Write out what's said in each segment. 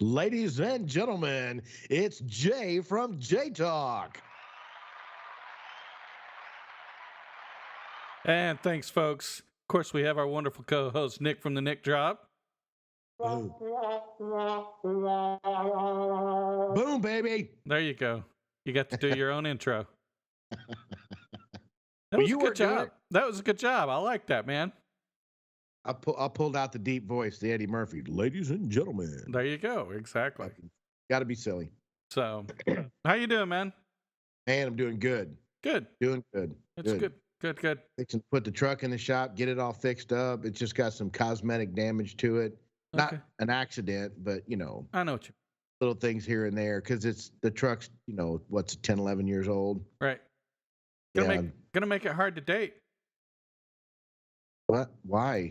Ladies and gentlemen, it's Jay from Jaytalk. And thanks, folks. Of course, we have our wonderful co-host Nick from the Nick Drop. Boom. Boom, baby. There you go. You got to do your own intro. That Well, was a you good weren't doing job. it. That was a good job. I like that, man. I pulled out the deep voice, the Eddie Murphy. Ladies and gentlemen. There you go. Exactly. Got to be silly. So, how you doing, man? Man, I'm doing good. Good. Doing good. It's good. Good. Fixing to put the truck in the shop, get it all fixed up. It's just got some cosmetic damage to it. Not Okay. an accident, but, I know what you. little things here and there because the truck's, what's 10, 11 years old. Right. Yeah. Gonna make it hard to date. What? Why?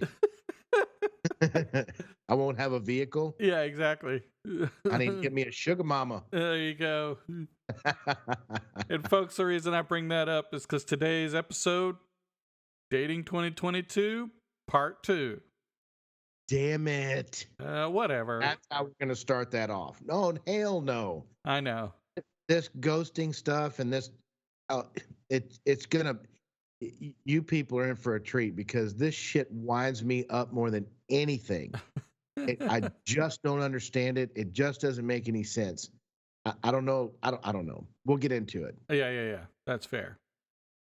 I won't have a vehicle. Yeah, exactly. I need to get me a sugar mama. There you go. And folks, the reason I bring that up is because today's episode, Dating 2022, Part 2. Damn it. Whatever. That's how we're going to start that off. No, hell no. I know. This ghosting stuff and this, it's going to, you people are in for a treat because this shit winds me up more than anything. I just don't understand it. It just doesn't make any sense. I don't know. I don't know. We'll get into it. Yeah. That's fair.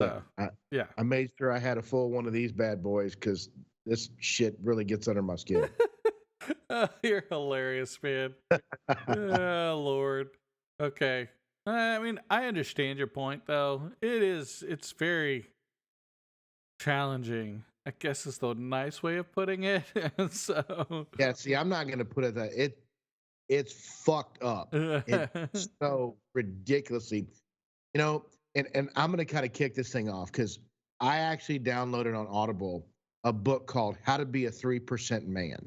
So, yeah. I made sure I had a full one of these bad boys because this shit really gets under my skin. You're hilarious, man. Oh, Lord. Okay. I mean, I understand your point, though. It's very challenging, I guess is the nice way of putting it. So yeah, see, I'm not gonna put it that it's fucked up. It's so ridiculously, and I'm gonna kind of kick this thing off because I actually downloaded on Audible a book called How to Be a 3% Man.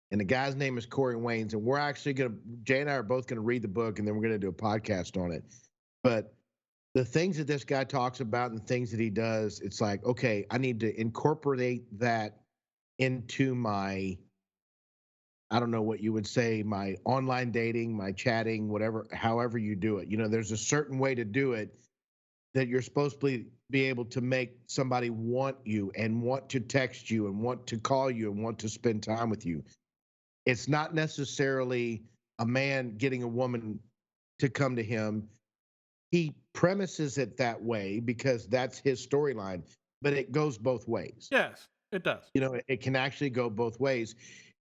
And the guy's name is Corey Waynes, and we're actually Jay and I are both gonna read the book and then we're gonna do a podcast on it. But the things that this guy talks about and the things that he does, it's like, okay, I need to incorporate that into my, I don't know what you would say, my online dating, my chatting, whatever, however you do it. There's a certain way to do it that you're supposed to be able to make somebody want you and want to text you and want to call you and want to spend time with you. It's not necessarily a man getting a woman to come to him. He premises it that way because that's his storyline, but it goes both ways. yes, it does. It can actually go both ways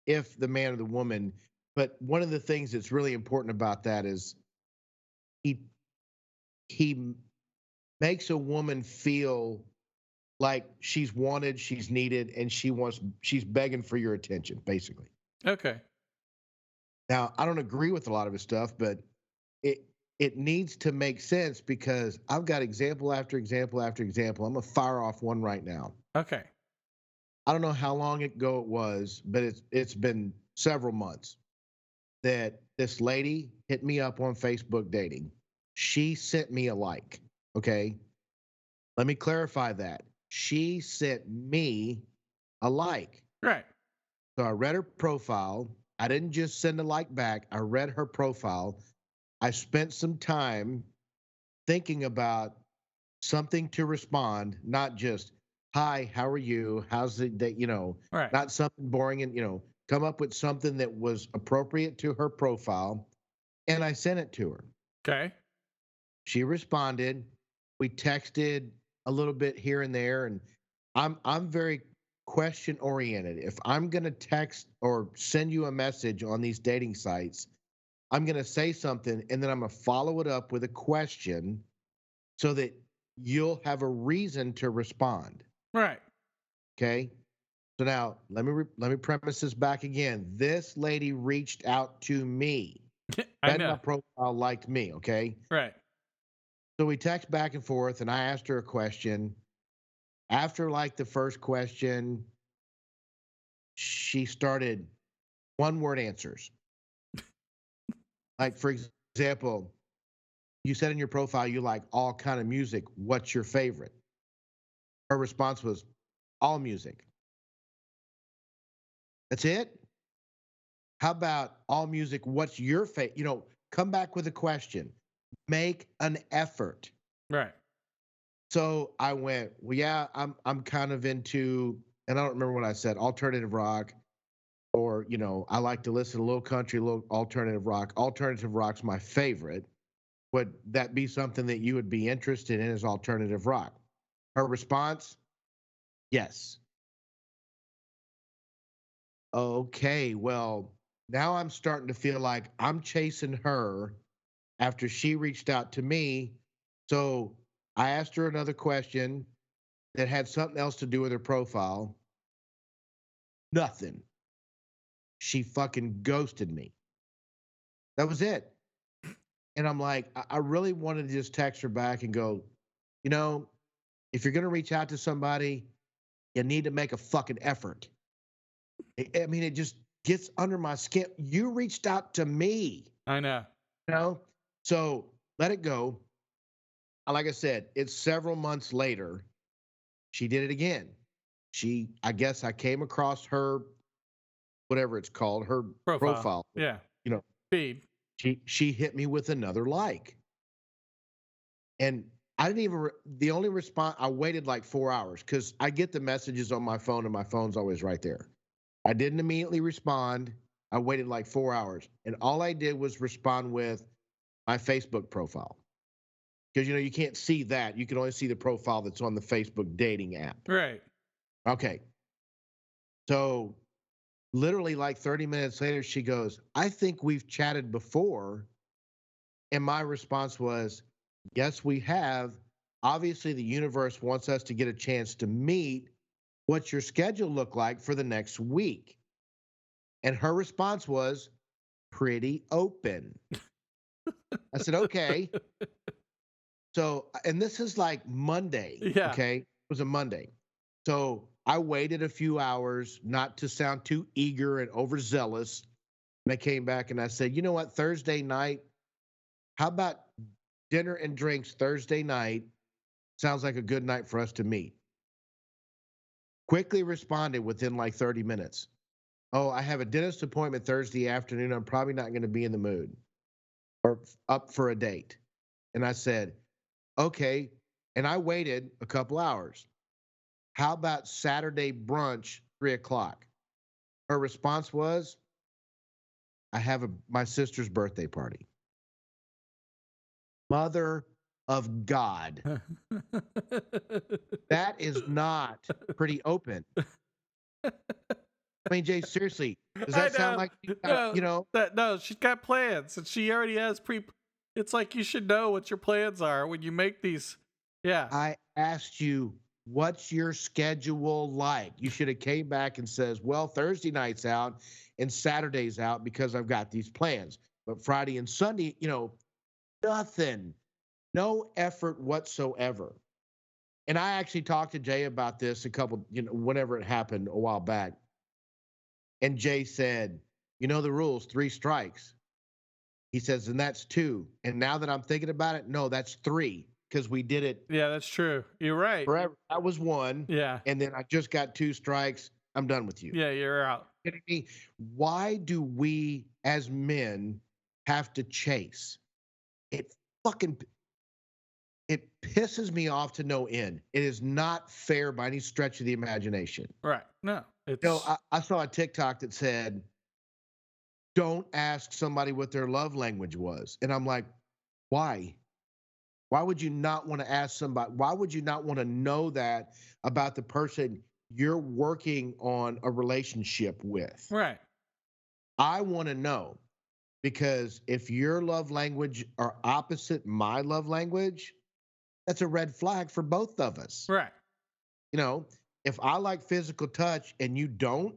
if the man or the woman. But one of the things that's really important about that is he makes a woman feel like she's wanted, she's needed, and she's begging for your attention, basically. Okay. Now, I don't agree with a lot of his stuff, but it needs to make sense because I've got example after example after example. I'm gonna fire off one right now. Okay. I don't know how long ago it was, but it's been several months that this lady hit me up on Facebook dating. She sent me a like. Okay. Let me clarify that. She sent me a like. Right. So I read her profile. I didn't just send a like back. I read her profile. I spent some time thinking about something to respond, not just, hi, how are you? How's the day? Right. Not something boring and, come up with something that was appropriate to her profile. And I sent it to her. Okay. She responded. We texted a little bit here and there. And I'm very question oriented. If I'm going to text or send you a message on these dating sites, I'm going to say something and then I'm going to follow it up with a question so that you'll have a reason to respond. Right. Okay. So now let me premise this back again. This lady reached out to me. I know. My profile liked me. Okay. Right. So we text back and forth and I asked her a question. After like the first question, she started one word answers. Like, for example, you said in your profile you like all kind of music. What's your favorite? Her response was all music. That's it? How about all music? What's your favorite? Come back with a question. Make an effort. Right. So I went, well, yeah, I'm kind of into, and I don't remember what I said, alternative rock, or I like to listen to a little country, a little alternative rock. Alternative rock's my favorite. Would that be something that you would be interested in, as alternative rock? Her response, yes. Okay, well, now I'm starting to feel like I'm chasing her after she reached out to me. So I asked her another question that had something else to do with her profile. Nothing. She fucking ghosted me. That was it. And I'm like, I really wanted to just text her back and go, you know, if you're going to reach out to somebody, you need to make a fucking effort. I mean, it just gets under my skin. You reached out to me, I know. you know? So let it go. Like I said, it's several months later. She did it again. I guess I came across her, whatever it's called, her Profile. profile. Yeah. You know, Feed. she hit me with another like. And I didn't even, the only response, I waited like 4 hours because I get the messages on my phone and my phone's always right there. I didn't immediately respond. I waited like 4 hours. And all I did was respond with my Facebook profile. Because, you can't see that. You can only see the profile that's on the Facebook dating app. Right. Okay. So literally like 30 minutes later, she goes, I think we've chatted before. And my response was, yes, we have. Obviously, the universe wants us to get a chance to meet. What's your schedule look like for the next week? And her response was, pretty open. I said, okay. So, and this is like Monday, Yeah. okay? It was a Monday. So I waited a few hours, not to sound too eager and overzealous. And I came back and I said, you know what? Thursday night, how about dinner and drinks Thursday night? Sounds like a good night for us to meet. Quickly responded within like 30 minutes. Oh, I have a dentist appointment Thursday afternoon. I'm probably not going to be in the mood or up for a date. And I said, okay. And I waited a couple hours. How about Saturday brunch, 3 o'clock? Her response was, I have my sister's birthday party. Mother of God. That is not pretty open. I mean, Jay, seriously, does I that sound know. like you got, No, she's got plans and she already has it's like you should know what your plans are when you make these. Yeah. I asked you, what's your schedule like? You should have came back and says, well, Thursday night's out and Saturday's out because I've got these plans. But Friday and Sunday, nothing, no effort whatsoever. And I actually talked to Jay about this a couple, whenever it happened a while back. And Jay said, the rules, 3 strikes. He says, and that's 2. And now that I'm thinking about it, no, that's 3 because we did it Yeah, that's true. You're right. forever. That was 1. Yeah. And then I just got 2 strikes. I'm done with you. Yeah, you're out. Kidding me? Why do we as men have to chase? It fucking it pisses me off to no end. It is not fair by any stretch of the imagination. Right. No, I saw a TikTok that said, don't ask somebody what their love language was. And I'm like, why? Why would you not want to ask somebody? Why would you not want to know that about the person you're working on a relationship with? right. I want to know, because if your love language are opposite my love language, that's a red flag for both of us. Right. If I like physical touch and you don't,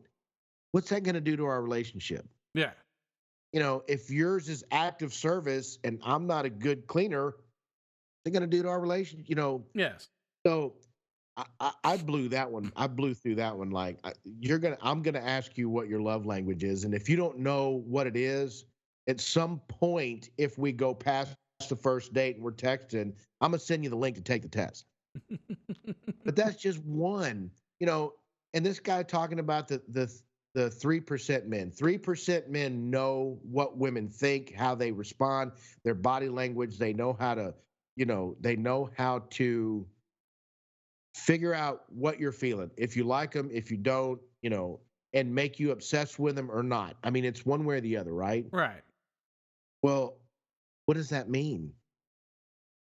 what's that going to do to our relationship? Yeah. If yours is active service and I'm not a good cleaner, they're going to do to our relationship, Yes. So I blew that one. I blew through that one. Like I'm going to ask you what your love language is. And if you don't know what it is, at some point, if we go past the first date and we're texting, I'm going to send you the link to take the test. But that's just one, and this guy talking about the the 3% men. 3% men know what women think, how they respond, their body language. They know how to, they know how to figure out what you're feeling. If you like them, if you don't, and make you obsessed with them or not. I mean, it's one way or the other, right? Right. Well, what does that mean?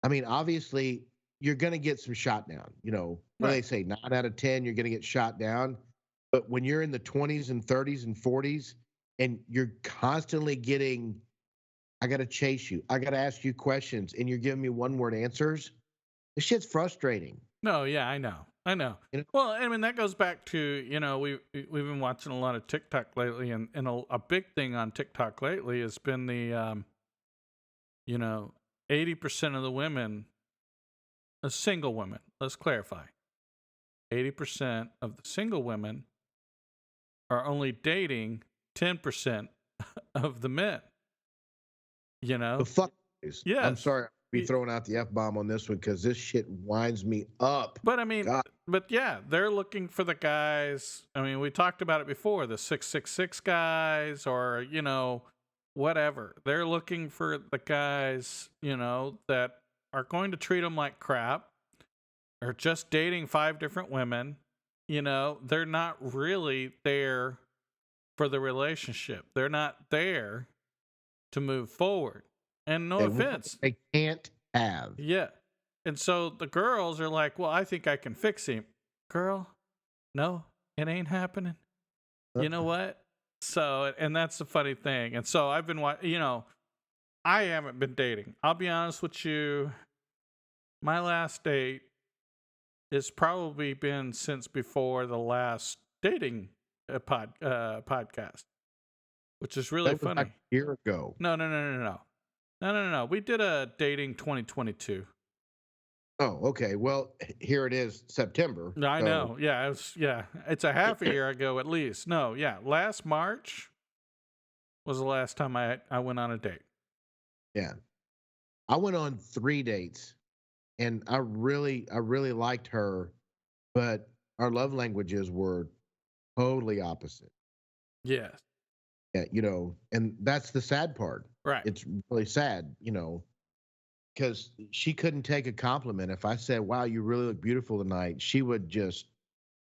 I mean, obviously, you're going to get some shot down. What do they Right. say? 9 out of 10, you're going to get shot down. But when you're in the 20s and 30s and 40s, and you're constantly getting, I got to chase you, I got to ask you questions, and you're giving me one word answers, this shit's frustrating. No, yeah, I know. I know. You know? Well, I mean that goes back to, we've been watching a lot of TikTok lately, and a big thing on TikTok lately has been the 80% of the women, single women. Let's clarify. 80% of the single women are only dating 10% of the men. The fuck is. I'm Yes. sorry, I'll be throwing out the F-bomb on this one because this shit winds me up. But I mean, God. but yeah, they're looking for the guys. I mean, we talked about it before, the 666 guys, or, whatever. They're looking for the guys, that are going to treat them like crap, or just dating 5 different women. They're not really there for the relationship. They're not there to move forward. And no offense. They can't have. Yeah. And so the girls are like, well, I think I can fix him. Girl, no, it ain't happening. You know what? So, and that's the funny thing. And so I've been, I haven't been dating. I'll be honest with you. My last date has probably been since before the last dating podcast, which is really That was funny. like a year ago. No. We did a dating 2022. Oh, okay. Well, here it is, September. I know. Yeah, it's a half a year ago at least. No, yeah, last March was the last time I went on a date. Yeah. I went on 3 dates, and I really liked her, but our love languages were totally opposite. Yes. Yeah, and that's the sad part. Right. It's really sad, because she couldn't take a compliment. If I said, "Wow, you really look beautiful tonight," she would just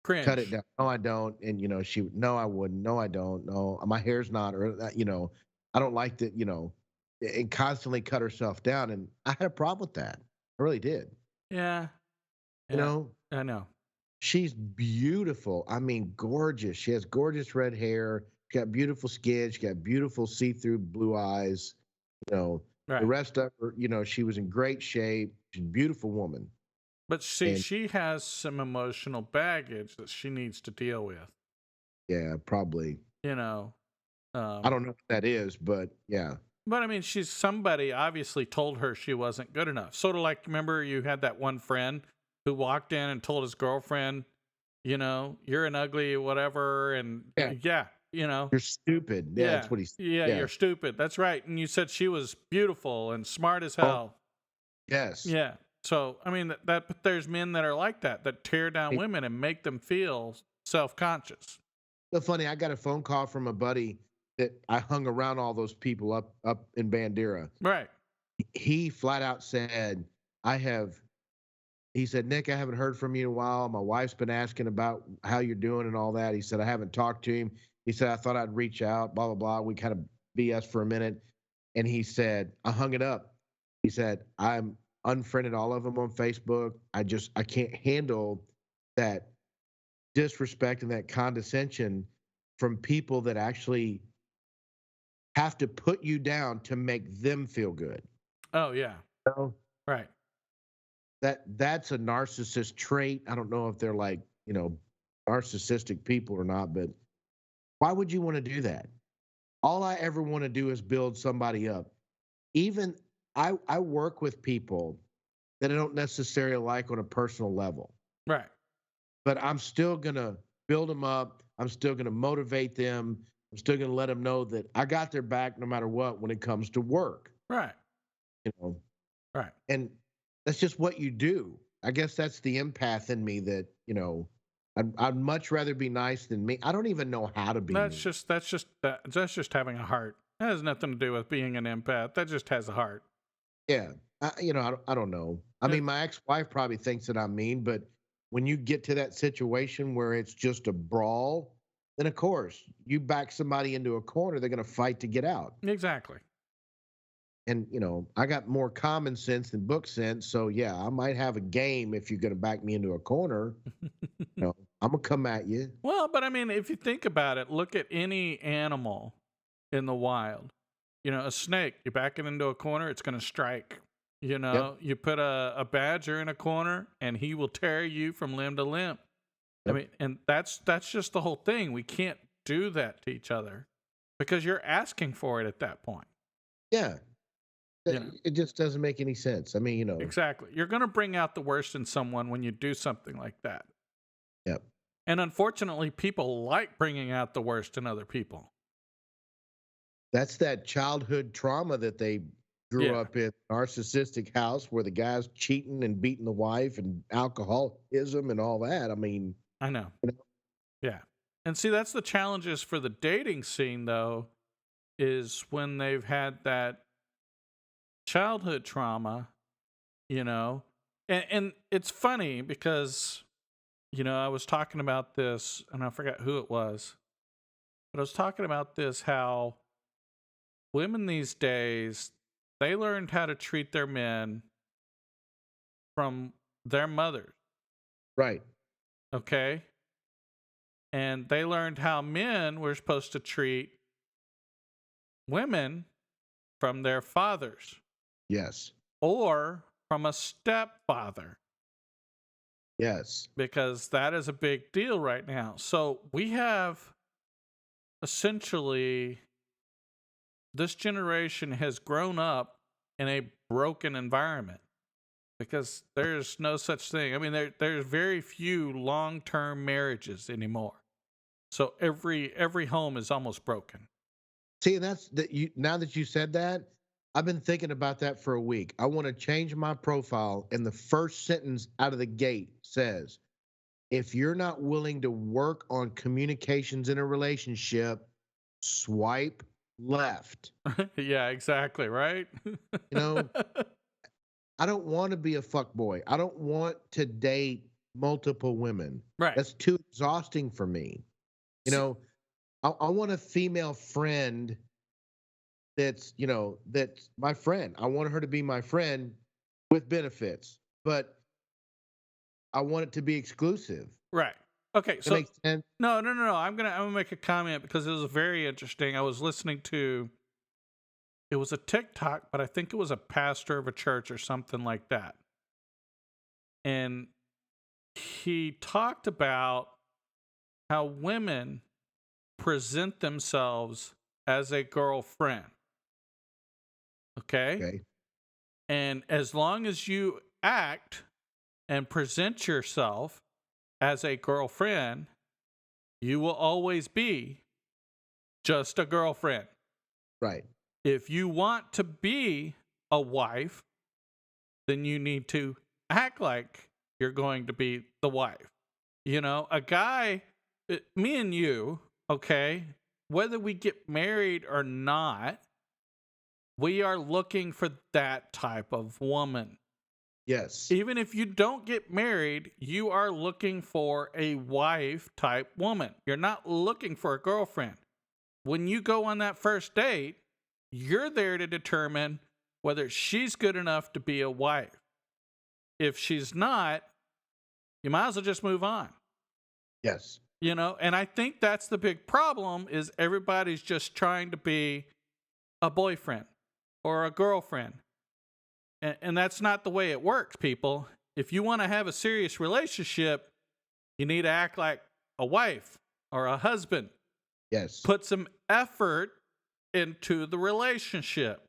Cringe. cut it down. No, I don't. And she would, no, I wouldn't. No, I don't. No, my hair's not, or I don't like that. And constantly cut herself down, and I had a problem with that. I really did. Yeah. I know. She's beautiful. I mean, gorgeous. She has gorgeous red hair. She got beautiful skin. She got beautiful see-through blue eyes. Right. The rest of her, she was in great shape. She's a beautiful woman. But see, she has some emotional baggage that she needs to deal with. Yeah, probably. I don't know what that is, but yeah. But I mean, somebody obviously told her she wasn't good enough. Sort of like, remember you had that one friend who walked in and told his girlfriend, you're an ugly whatever, and you're stupid. Yeah, that's what he said. Yeah, you're stupid. That's right. And you said she was beautiful and smart as hell. Yes. Yeah. So I mean but there's men that are like that tear down women and make them feel self-conscious. So funny, I got a phone call from a buddy that I hung around all those people up in Bandera. Right. He flat out said, he said, "Nick, I haven't heard from you in a while. My wife's been asking about how you're doing and all that." He said, "I haven't talked to him." He said, "I thought I'd reach out, blah, blah, blah." We kind of BS for a minute. And he said, I hung it up. He said, "I'm unfriended all of them on Facebook. I can't handle that disrespect and that condescension from people that actually have to put you down to make them feel good." Oh yeah. Right. That's a narcissist trait. I don't know if they're like, narcissistic people or not, but why would you want to do that? All I ever want to do is build somebody up. Even I work with people that I don't necessarily like on a personal level. Right. But I'm still going to build them up. I'm still going to motivate them. I'm still going to let them know that I got their back no matter what when it comes to work. Right. Right. And that's just what you do. I guess that's the empath in me that, I'd much rather be nice than me. I don't even know how to be mean. That's just having a heart. That has nothing to do with being an empath. That just has a heart. Yeah, I don't know. I Uh, mean, my ex-wife probably thinks that I'm mean, but when you get to that situation where it's just a brawl, then of course you back somebody into a corner, they're going to fight to get out. Exactly. And I got more common sense than book sense, so yeah, I might have a game if you're going to back me into a corner. I'm gonna come at you. Well, but I mean, if you think about it, look at any animal in the wild. A snake, you back it into a corner, it's going to strike. Yep, You put a badger in a corner, and he will tear you from limb to limb. I yep, mean, and that's just the whole thing. We can't do that to each other because you're asking for it at that point. yeah. You know, It just doesn't make any sense. I mean, exactly. You're going to bring out the worst in someone when you do something like that. yep. And unfortunately, people like bringing out the worst in other people. That's that childhood trauma that they grew Yeah, up in, narcissistic house where the guy's cheating and beating the wife and alcoholism and all that. I mean, I know. you know, Yeah. And see, that's the challenges for the dating scene, though, is when they've had that childhood trauma, you know. And it's funny because, I was talking about this, and I forgot who it was, but I was talking about this how women these days, they learned how to treat their men from their mothers, right. okay? And they learned how men were supposed to treat women from their fathers Yes. or from a stepfather, Yes. because that is a big deal right now. So we have essentially, this generation has grown up in a broken environment because there's no such thing. I mean, there's very few long-term marriages anymore. So every home is almost broken. See, that's that you now that you said that, I've been thinking about that for a week. I want to change my profile, and the first sentence out of the gate says, if you're not willing to work on communications in a relationship, swipe left. Yeah, exactly, right? You know, I don't want to be a fuck boy. I don't want to date multiple women. Right. That's too exhausting for me. You See, know, I want a female friend that's my friend. I want her to be my friend with benefits, but I want it to be exclusive. right. Okay, That so makes sense. no. I'm gonna make a comment because it was very interesting. I was listening to, it was a TikTok, but I think it was a pastor of a church or something like that. And he talked about how women present themselves as a girlfriend. Okay. Okay. And as long as you act and present yourself as a girlfriend, you will always be just a girlfriend. Right. If you want to be a wife, then you need to act like you're going to be the wife. A guy, me and you, okay, whether we get married or not, we are looking for that type of woman. Yes. Even if you don't get married, you are looking for a wife type woman. You're not looking for a girlfriend. When you go on that first date, you're there to determine whether she's good enough to be a wife. If she's not, you might as well just move on. Yes. And I think that's the big problem is everybody's just trying to be a boyfriend or a girlfriend. And that's not the way it works, people. If you want to have a serious relationship, you need to act like a wife or a husband. Yes. Put some effort into the relationship.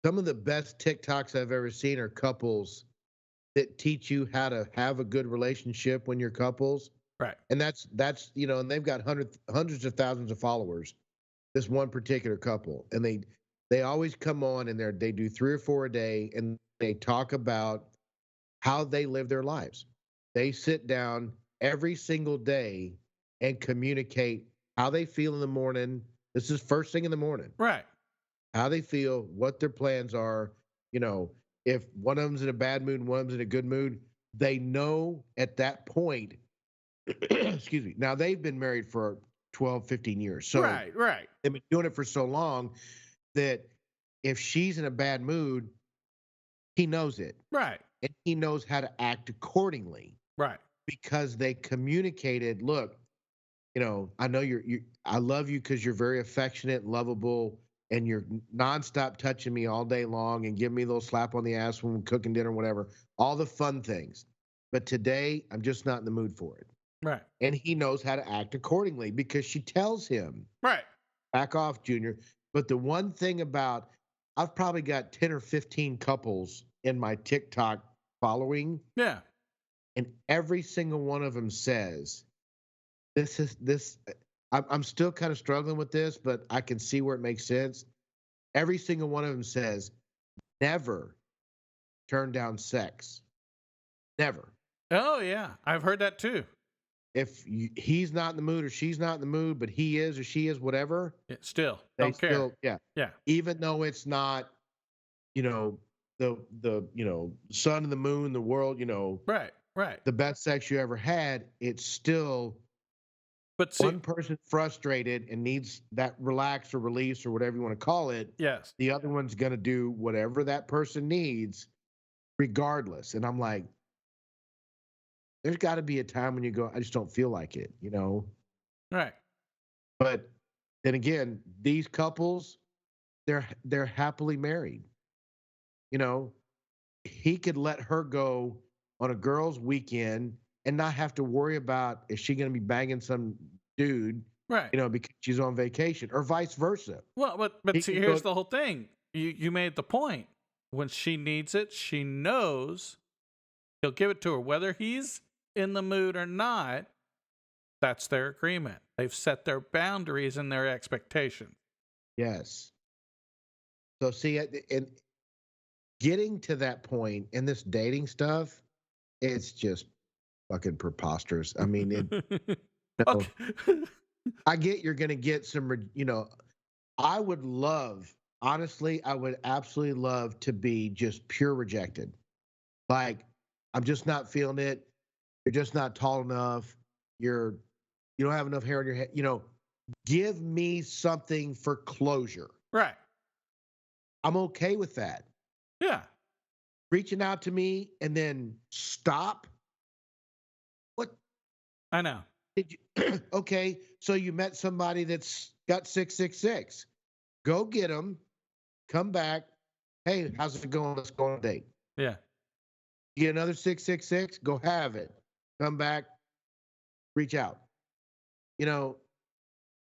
Some of the best TikToks I've ever seen are couples that teach you how to have a good relationship when you're couples. Right. And and they've got hundreds of thousands of followers. This one particular couple, and they always come on and they do 3 or 4 a day, and they talk about how they live their lives. They sit down every single day and communicate how they feel in the morning. This is first thing in the morning. Right. How they feel, what their plans are. You know, if one of them's in a bad mood and one of them's in a good mood, they know at that point. Excuse me. Now they've been married for 12, 15 years. So Right. Right. they've been doing it for so long that if she's in a bad mood, he knows it. Right. And he knows how to act accordingly Right. because they communicated, look, I know I love you because you're very affectionate, lovable, and you're nonstop touching me all day long and giving me a little slap on the ass when we're cooking dinner, whatever, all the fun things. But today, I'm just not in the mood for it. Right. And he knows how to act accordingly because she tells him, Right. back off, Junior. But the one thing about, I've probably got 10 or 15 couples in my TikTok following, Yeah. and every single one of them says, this. I'm still kind of struggling with this, but I can see where it makes sense. Every single one of them says, never turn down sex. Never. Oh yeah, I've heard that too. If he's not in the mood or she's not in the mood, but he is or she is, whatever, Yeah, still they don't care. still, yeah. Yeah. Even though it's not, you know, the sun and the moon, the world, Right. Right. the best sex you ever had, it's still But see, one person frustrated and needs that relax or release or whatever you want to call it. yes. The other one's going to do whatever that person needs regardless. And I'm like, there's got to be a time when you go, I just don't feel like it. Right. But then again, these couples, they're happily married. You know, he could let her go on a girl's weekend and not have to worry about is she going to be banging some dude, Right. because she's on vacation or vice versa. Well, but He see, can here's go, the whole thing. You made the point. When she needs it, she knows he'll give it to her, whether he's in the mood or not. That's their agreement. They've set their boundaries and their expectations. yes. So see, and getting to that point in this dating stuff, it's just fucking preposterous. I mean, Okay. I get you're going to get some. I would love, honestly, I would absolutely love to be just pure rejected. Like, I'm just not feeling it. You're just not tall enough. You don't have enough hair on your head. Give me something for closure. Right. I'm okay with that. Yeah. Reaching out to me and then stop. What I know. did you? Okay, so you met somebody that's got 666. Go get them. Come back. Hey, how's it going? Let's go on a date. Yeah. You get another 666. Go have it. Come back. Reach out.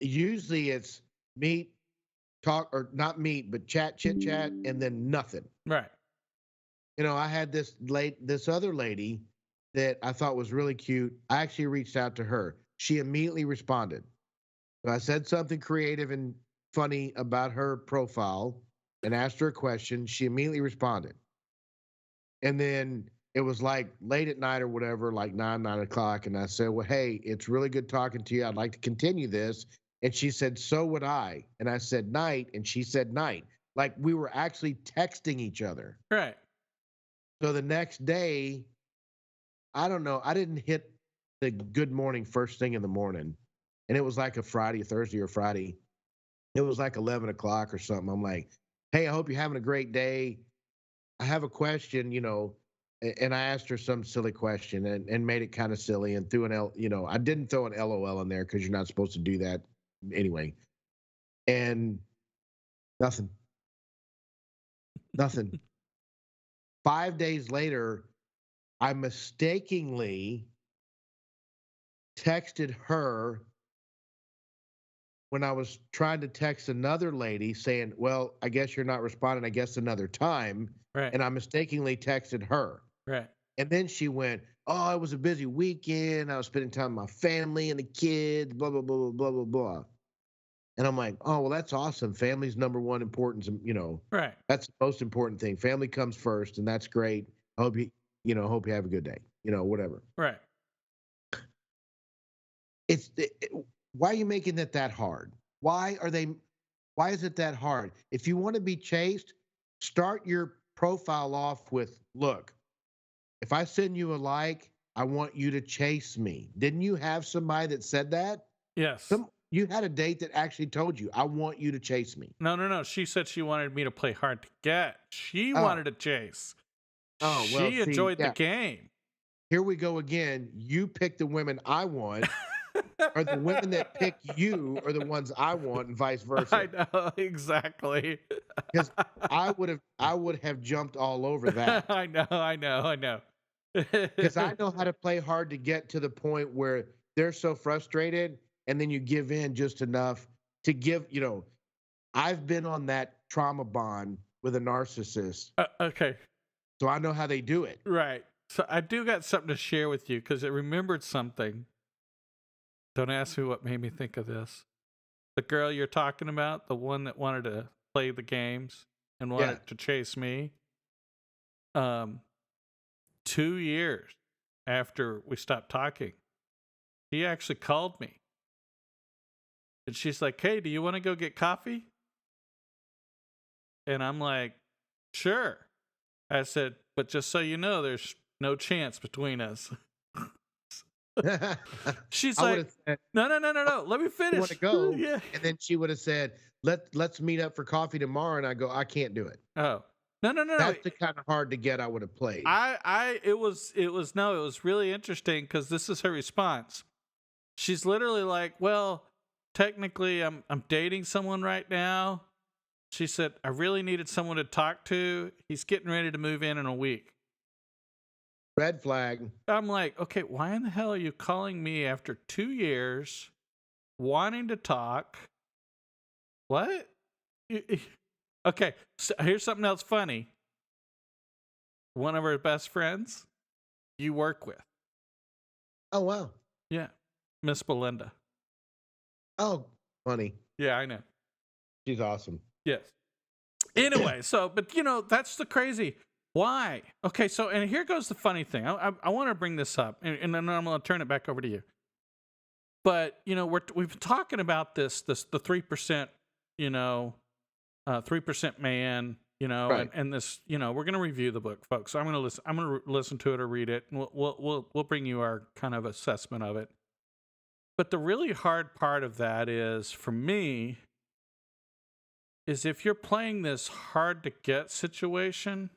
Usually it's meet, talk, or not meet, but chat, chit chat, and then nothing. Right. I had this other lady that I thought was really cute. I actually reached out to her. She immediately responded. So I said something creative and funny about her profile and asked her a question. She immediately responded. And then it was like late at night or whatever, like 9 o'clock. And I said, well, hey, it's really good talking to you. I'd like to continue this. And she said, so would I. And I said, night. And she said, night. Like we were actually texting each other. Right. So the next day, I don't know, I didn't hit the good morning first thing in the morning. And it was like a Thursday or Friday. It was like 11 o'clock or something. I'm like, hey, I hope you're having a great day. I have a question, and I asked her some silly question and made it kind of silly and threw I didn't throw an LOL in there because you're not supposed to do that anyway. And nothing. Nothing. 5 days later, I mistakenly texted her when I was trying to text another lady saying, well, I guess you're not responding, I guess another time. Right. And I mistakenly texted her. Right. And then she went, oh, it was a busy weekend. I was spending time with my family and the kids, blah, blah, blah, blah, blah, blah, blah. And I'm like, oh, well, that's awesome. Family's number one importance. Right. That's the most important thing. Family comes first, and that's great. I hope you have a good day, whatever. Right. Why are you making it that hard? Why are they? Why is it that hard? If you want to be chased, start your profile off with, look, if I send you a like, I want you to chase me. Didn't you have somebody that said that? Yes. You had a date that actually told you, I want you to chase me. No, no, no. She said she wanted me to play hard to get. She Oh, wanted to chase. well, She see, enjoyed the yeah, game. here we go again. You pick the women I want, or the women that pick you are the ones I want, and vice I versa. know exactly. Because I would have jumped all over that. I know, I know, I know. Because I know how to play hard to get to the point where they're so frustrated, and then you give in just enough to give. I've been on that trauma bond with a narcissist, Okay, so I know how they do it. right. So I do got something to share with you because I remembered something. Don't ask me what made me think of this. The girl you're talking about, the one that wanted to play the games and Yeah. wanted to chase me. Um, 2 years after we stopped talking, she actually called me and she's like, "Hey, do you want to go get coffee?" And I'm like, "Sure." I said, "But just so you know, there's no chance between us." She's I would like, have said, "No, no, no, no, no. Let me "You want finish." to go?" Yeah. And then she would have said, "Let's meet up for coffee tomorrow." And I go, "I can't do it." Oh, no, no, no, no. That's the kind of hard to get I would have played. It was really interesting because this is her response. She's literally like, "Well, technically, I'm dating someone right now." She said, "I really needed someone to talk to. He's getting ready to move in a week." Red flag. I'm like, "Okay, why in the hell are you calling me after 2 years, wanting to talk? What?" Okay, so here's something else funny. One of her best friends you work with. Oh wow. Yeah, Miss Belinda. Oh, funny. Yeah, I know. She's awesome. Yes. Anyway, so but that's the crazy. Why? Okay, so and here goes the funny thing. I want to bring this up, and then I'm going to turn it back over to you. But we've been talking about this the 3%, 3% man, Right. and this we're going to review the book, folks. So I'm going to listen to it or read it, and we'll bring you our kind of assessment of it. But the really hard part of that is for me is if you're playing this hard to get situation,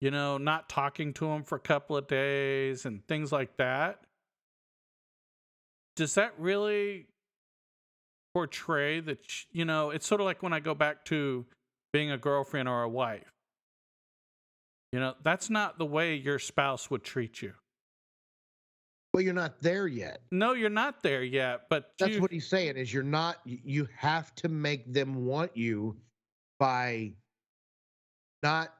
not talking to them for a couple of days and things like that, does that really portray that, it's sort of like when I go back to being a girlfriend or a wife. That's not the way your spouse would treat you. Well, you're not there yet. No, you're not there yet, but That's what he's saying is you're not. You have to make them want you by not.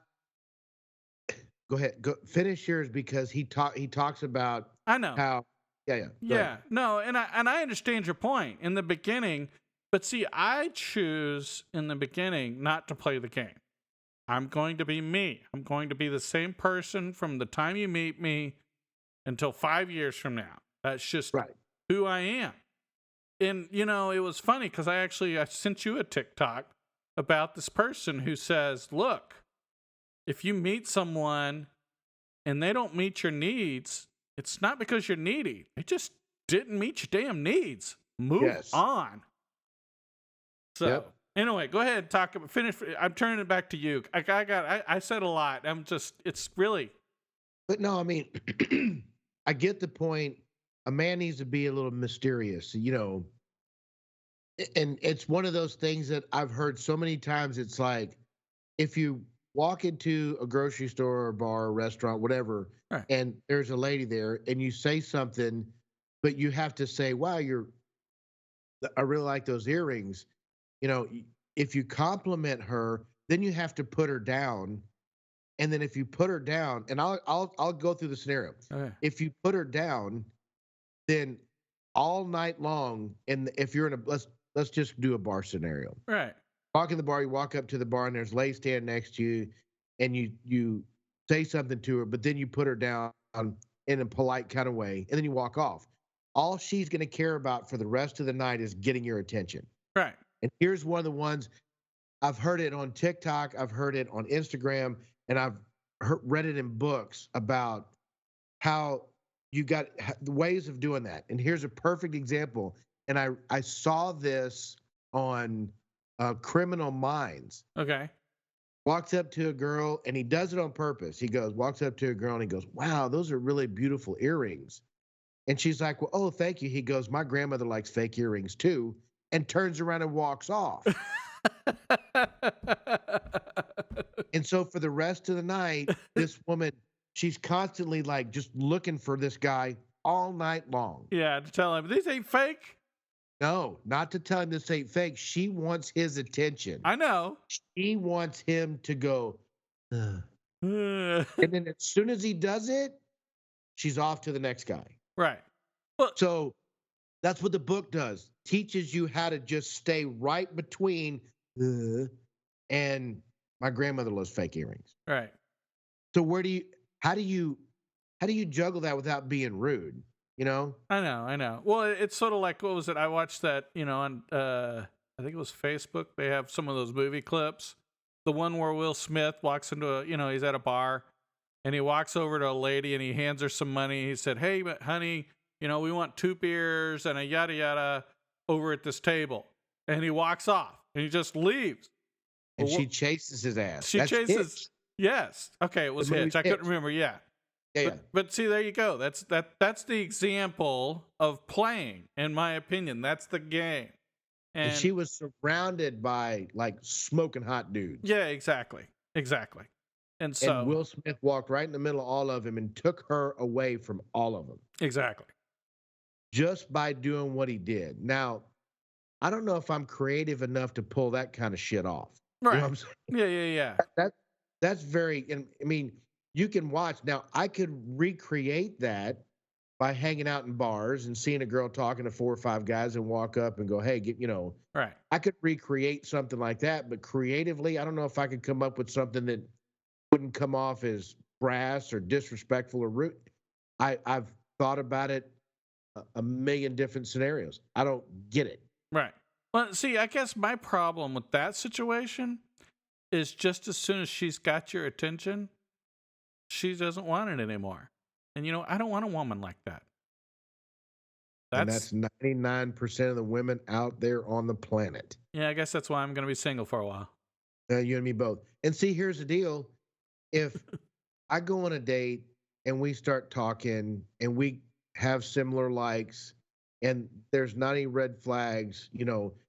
Go ahead. Go finish yours because he talks about I know. how. Yeah. Go Yeah, ahead. no, and I understand your point in the beginning, but see, I choose in the beginning not to play the game. I'm going to be me. I'm going to be the same person from the time you meet me until 5 years from now. That's just Right. who I am. And it was funny because I sent you a TikTok about this person who says, "Look, if you meet someone and they don't meet your needs, it's not because you're needy. They just didn't meet your damn needs. Move Yes. on." So Yep. anyway, go ahead, finish. I'm turning it back to you. I said a lot. It's really. But no, I mean, I get the point. A man needs to be a little mysterious, and it's one of those things that I've heard so many times. It's like if you walk into a grocery store or bar or restaurant, whatever, Right. and there's a lady there, and you say something, but you have to say, "Wow, I really like those earrings." If you compliment her, then you have to put her down. And then if you put her down, and I'll go through the scenario. Okay. If you put her down, then all night long, and if you're in let's just do a bar scenario. Right. Walk in the bar, you walk up to the bar, and there's a lady standing next to you, and you say something to her, but then you put her down in a polite kind of way, and then you walk off. all she's going to care about for the rest of the night is getting your attention. Right. And here's one of the ones I've heard it on TikTok, I've heard it on Instagram, and I've read it in books about how you got the ways of doing that. And here's a perfect example. And I saw this on Criminal Minds. Okay. Walks up to a girl and he does it on purpose. Walks up to a girl and he goes, "Wow, those are really beautiful earrings." And she's like, "Well, oh, thank you." He goes, "My grandmother likes fake earrings too," and turns around and walks off. And so for the rest of the night, this woman, she's constantly like just looking for this guy all night long. Yeah, to tell him these ain't fake. No, not to tell him this ain't fake. She wants his attention. I know. She wants him to go, "Ugh." And then as soon as he does it, she's off to the next guy. Right. Well, So that's what the book does. Teaches you how to just stay right between and my grandmother loves fake earrings. right. So how do you juggle that without being rude? You know? I know. Well, it's sort of like, what was it? I watched that, on I think it was Facebook. They have some of those movie clips. The one where Will Smith walks into he's at a bar and he walks over to a lady and he hands her some money. He said, "Hey, honey, we want 2 beers and a yada yada over at this table." And he walks off and he just leaves. And she chases his ass. She That's chases. Hitch. Yes. Okay, it was The movie Hitch. I couldn't Hitch. remember. Yeah. Yeah. But see, there you go. That's the example of playing, in my opinion. That's the game. And she was surrounded by like smoking hot dudes. Yeah, exactly. And so And Will Smith walked right in the middle of all of them and took her away from all of them. Exactly. Just by doing what he did. Now, I don't know if I'm creative enough to pull that kind of shit off. Right. You know what I'm saying? Yeah. That's very, I mean, you can watch. Now, I could recreate that by hanging out in bars and seeing a girl talking to 4 or 5 guys and walk up and go, "Hey, Right. I could recreate something like that, but creatively, I don't know if I could come up with something that wouldn't come off as brass or disrespectful or rude. I've thought about it a million different scenarios. I don't get it. Right. Well, see, I guess my problem with that situation is just as soon as she's got your attention, she doesn't want it anymore. And I don't want a woman like that. And that's 99% of the women out there on the planet. Yeah, I guess that's why I'm going to be single for a while. You and me both. And see, here's the deal. If I go on a date and we start talking and we have similar likes and there's not any red flags,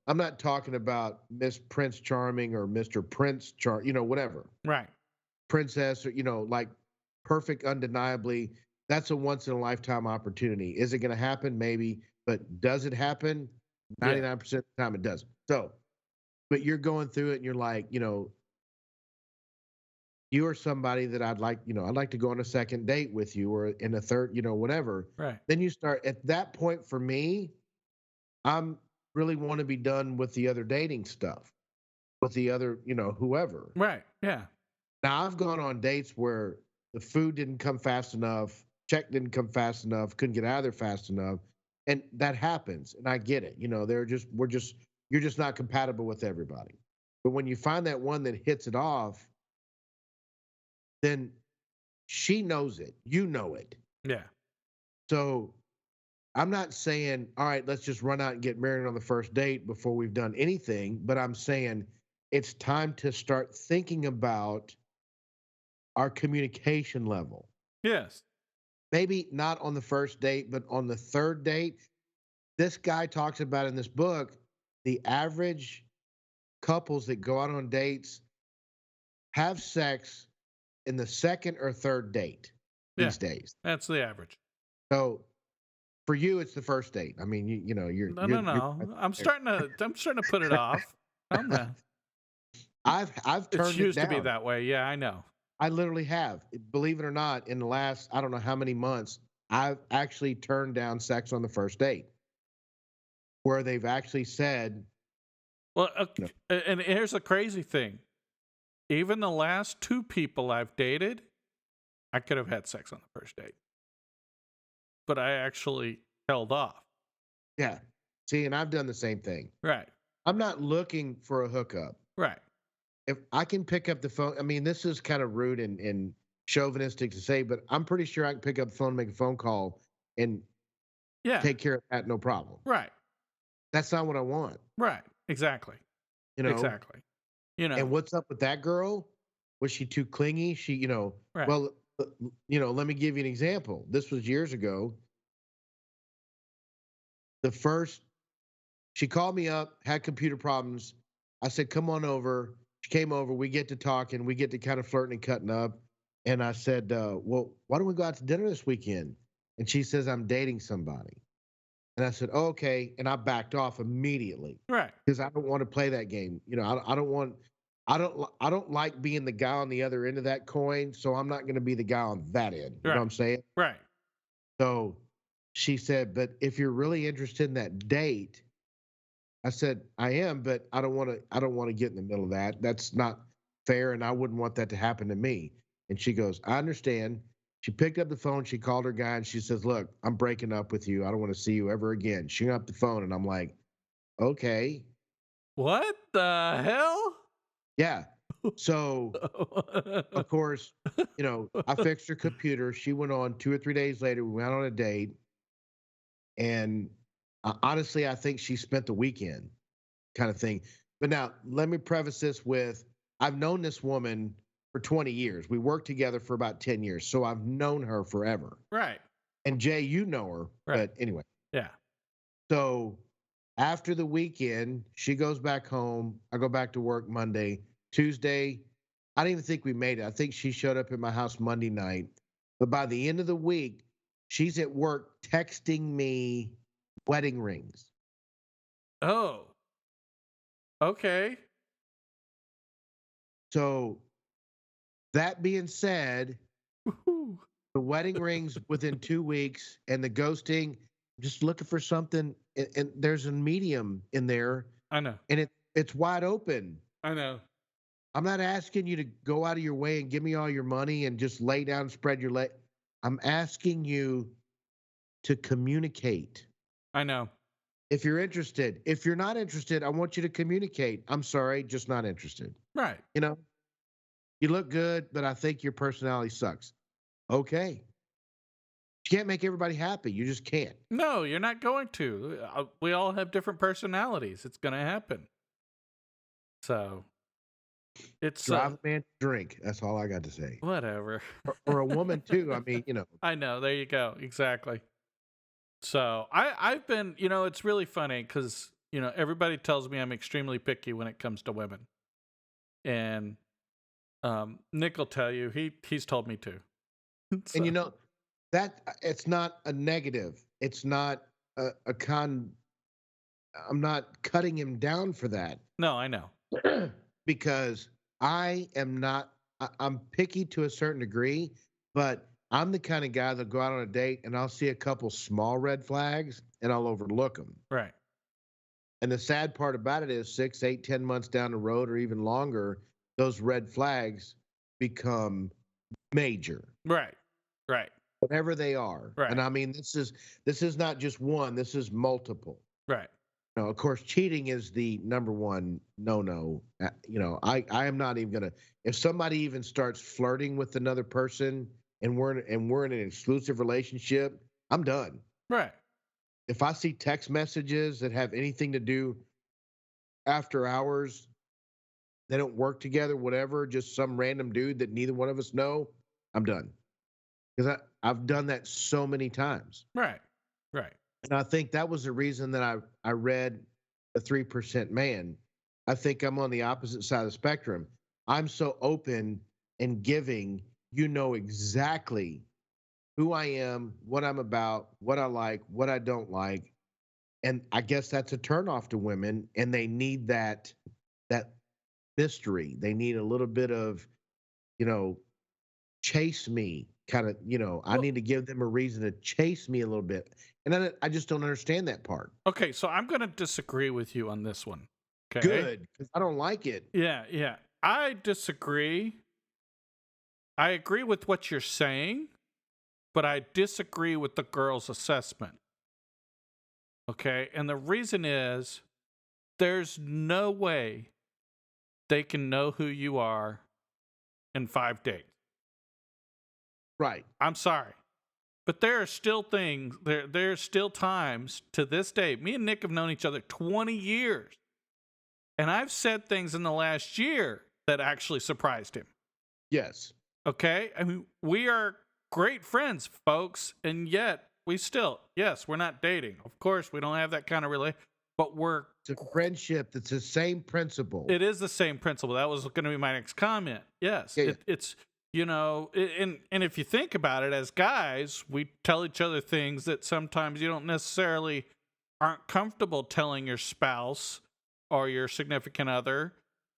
I'm not talking about Miss Prince Charming or Mr. Prince whatever. Right. Princess, or, like perfect, undeniably. That's a once in a lifetime opportunity. Is it going to happen? Maybe. But does it happen? 99% of the time it doesn't. So, but you're going through it and you're like, you are somebody that I'd like to go on a second date with you, or in a third, whatever. Right. Then you start at that point. For me, I'm really want to be done with the other dating stuff, with the other, whoever. Right. Yeah. Now I've gone on dates where the food didn't come fast enough, check didn't come fast enough, couldn't get out of there fast enough, and that happens. And I get it. You're just not compatible with everybody. But when you find that one that hits it off, then she knows it. You know it. Yeah. So I'm not saying, all right, let's just run out and get married on the first date before we've done anything. But I'm saying it's time to start thinking about our communication level. Yes. Maybe not on the first date, but on the third date. This guy talks about in this book, the average couples that go out on dates have sex in the second or third date these days. That's the average. So for you, it's the first date. I mean, you're No. I'm starting to put it off. I'm not. I've turned It's used it down. to be that way. Yeah, I know. I literally have. Believe it or not, in the last, I don't know how many months, I've actually turned down sex on the first date, where they've actually said. Well, and here's the crazy thing. Even the last 2 people I've dated, I could have had sex on the first date. But I actually held off. Yeah. See, and I've done the same thing. Right. I'm not looking for a hookup. Right. If I can pick up the phone, I mean, this is kind of rude and chauvinistic to say, but I'm pretty sure I can pick up the phone, make a phone call, and Yeah. take care of that, no problem. Right. That's not what I want, Right. Exactly. you know. Exactly. You And know. what's up with that girl? Was she too clingy? She, Right. well, let me give you an example. This was years ago. The first, she called me up, had computer problems. I said, come on over. She came over. We get to talking. We get to kind of flirting and cutting up. And I said, well, why don't we go out to dinner this weekend? And she says, I'm dating somebody. And I said, oh, okay. And I backed off immediately Right. because I don't want to play that game. I don't want, I don't like being the guy on the other end of that coin. So I'm not going to be the guy on that end. You know what Right. I'm saying? Right. So she said, but if you're really interested in that date, I said, I am, but I don't want to get in the middle of that. That's not fair. And I wouldn't want that to happen to me. And she goes, I understand. She picked up the phone. She called her guy and she says, look, I'm breaking up with you. I don't want to see you ever again. She hung up the phone and I'm like, okay. What the hell? Yeah. So, of course, I fixed her computer. She went on 2 or 3 days later. We went on a date. And honestly, I think she spent the weekend kind of thing. But now, let me preface this with I've known this woman for 20 years. We worked together for about 10 years. So I've known her forever. Right. And Jay, you know her. Right. But anyway, Yeah. so after the weekend, she goes back home. I go back to work Monday. Tuesday, I didn't even think we made it. I think she showed up at my house Monday night. But by the end of the week, she's at work texting me wedding rings. Oh. Okay. So that being said, Woo-hoo. the wedding rings within 2 weeks and the ghosting, just looking for something. And there's a medium in there I know. and it's wide open. I know. I'm not asking you to go out of your way and give me all your money and just lay down and spread your leg. I'm asking you to communicate. I know. If you're interested, if you're not interested, I want you to communicate. I'm sorry, just not interested. Right. You know, you look good, but I think your personality sucks. Okay. You can't make everybody happy. You just can't. No, you're not going to. We all have different personalities. It's going to happen. So it's Drive a man to drink. That's all I got to say. whatever. Or a woman too. I mean, I know. There you go. Exactly. So I've been, it's really funny because, everybody tells me I'm extremely picky when it comes to women. And Nick will tell you, he's told me to. So, and that it's not a negative. It's not a con. I'm not cutting him down for that no, I know. because I am not. I'm picky to a certain degree, but I'm the kind of guy that'll go out on a date and I'll see a couple small red flags and I'll overlook them. Right. And the sad part about it is 6, 8, 10 months down the road or even longer, those red flags become major. Right. Right. Whatever they are. Right. And I mean, this is not just one, this is multiple. Right. Of course, cheating is the number one no. I am not even gonna. If somebody even starts flirting with another person and we're in an exclusive relationship, I'm done. Right. If I see text messages that have anything to do after hours, they don't work together, whatever, just some random dude that neither one of us know, I'm done. Because I've done that so many times. Right. Right. And I think that was the reason that I read The 3% Man. I think I'm on the opposite side of the spectrum. I'm so open and giving, you know exactly who I am, what I'm about, what I like, what I don't like. And I guess that's a turnoff to women, and they need that mystery. They need a little bit of, you know, chase me kind of, I need to give them a reason to chase me a little bit. And I just don't understand that part. Okay, so I'm going to disagree with you on this one. Okay. Good, because I don't like it. Yeah, yeah. I disagree. I agree with what you're saying, but I disagree with the girl's assessment. Okay. And the reason is there's no way they can know who you are in 5 days. Right. I'm sorry. But there are still things, there's still times to this day. Me and Nick have known each other 20 years. And I've said things in the last year that actually surprised him. Yes. Okay? I mean, we are great friends, folks. And yet, we still, yes, we're not dating. Of course, we don't have that kind of relation, but It's a friendship that's the same principle. it is the same principle. That was going to be my next comment. Yes, Yeah, yeah. it's and if you think about it, as guys, we tell each other things that sometimes you don't necessarily aren't comfortable telling your spouse or your significant other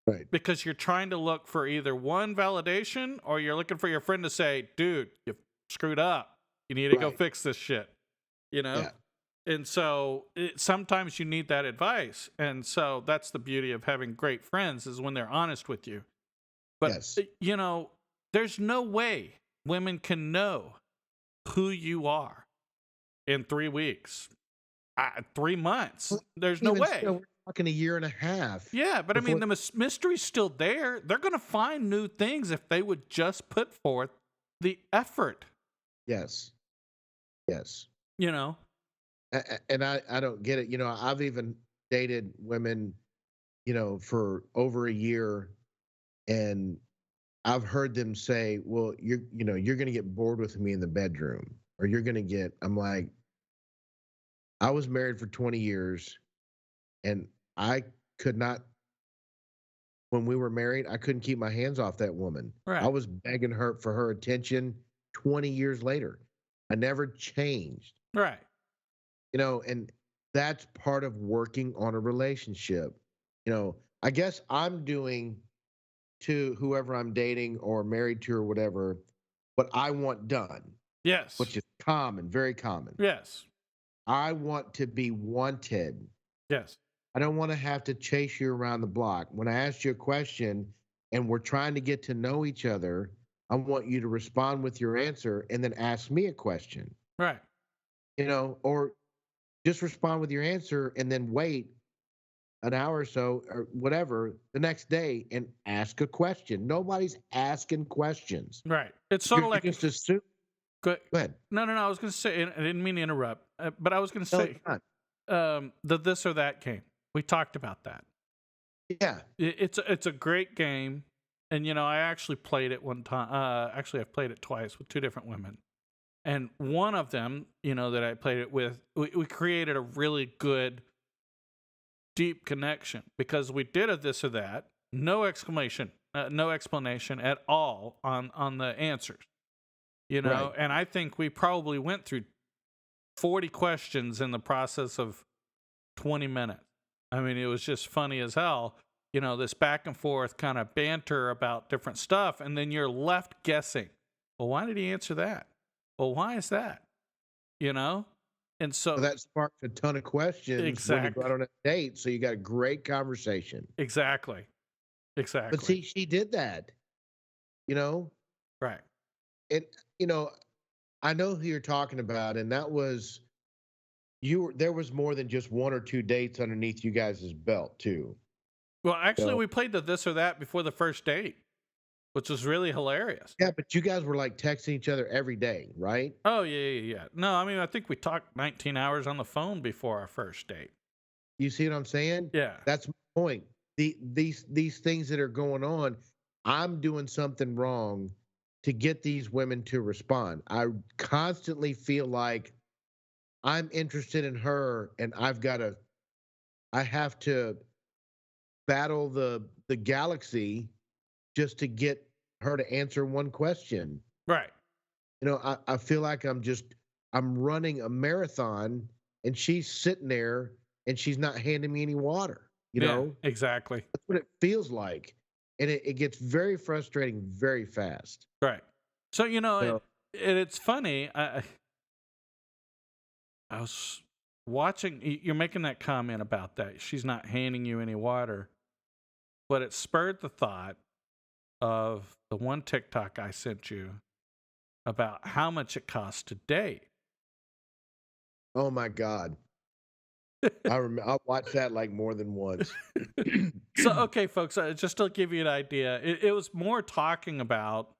Right. because you're trying to look for either one validation or you're looking for your friend to say, "Dude, you screwed up. You need to go Right. fix this shit." You know. Yeah. And so sometimes you need that advice. And so that's the beauty of having great friends is when they're honest with you. But, Yes. there's no way women can know who you are in 3 weeks, 3 months. There's no Even way. still, we're talking a year and a half. Yeah, but I mean, before- the mystery's still there. They're going to find new things if they would just put forth the effort, Yes. Yes. you know? And I don't get it. I've even dated women, for over a year, and I've heard them say, "Well, you're going to get bored with me in the bedroom, or you're going to get." I'm like, I was married for 20 years, and I could not. When we were married, I couldn't keep my hands off that woman. I Right. was begging her for her attention. 20 years later, I never changed. Right. And that's part of working on a relationship. I guess I'm doing to whoever I'm dating or married to or whatever what I want done, Yes. which is common, very common. Yes. I want to be wanted. Yes. I don't want to have to chase you around the block. When I ask you a question and we're trying to get to know each other, I want you to respond with your answer and then ask me a question, Right. or just respond with your answer and then wait an hour or so or whatever the next day and ask a question. Nobody's asking questions. Right. It's sort You of like just assume. go, Go ahead. no, no, no. I was going to say, and I didn't mean to interrupt, but I was going to No, say, it's not. the this or that game. We talked about that. Yeah. It's a great game, and I actually played it one time. Actually, I've played it twice with two different women, and one of them, that I played it with, we created a really good, deep connection because we did a this or that. No exclamation, no explanation at all on the answers. Right. And I think we probably went through 40 questions in the process of 20 minutes. I mean, it was just funny as hell. This back and forth kind of banter about different stuff. And then you're left guessing. Well, why did he answer that? Well, why is that? And so. So that sparks a ton of questions when you go out on a date. So you got a great conversation. Exactly. But see, she did that, Right. and, I know who you're talking about. And that was, there was more than just one or two dates underneath you guys' belt too. Well, actually, So, we played the this or that before the first date, which was really hilarious. yeah, but you guys were like texting each other every day, right? Oh, yeah. No, I mean, I think we talked 19 hours on the phone before our first date. You see what I'm saying? Yeah. That's my point. These things that are going on, I'm doing something wrong to get these women to respond. I constantly feel like I'm interested in her and I have to battle the galaxy just to get her to answer one question. Right. I feel like I'm running a marathon and she's sitting there and she's not handing me any water. Yeah, exactly. That's what it feels like. And it gets very frustrating very fast. Right. So, So, it's funny. I was watching, you're making that comment about that. She's not handing you any water, but it spurred the thought of the one TikTok I sent you about how much it costs to date. oh my God. I watched that like more than once. So, okay, folks, just to give you an idea, it was more talking about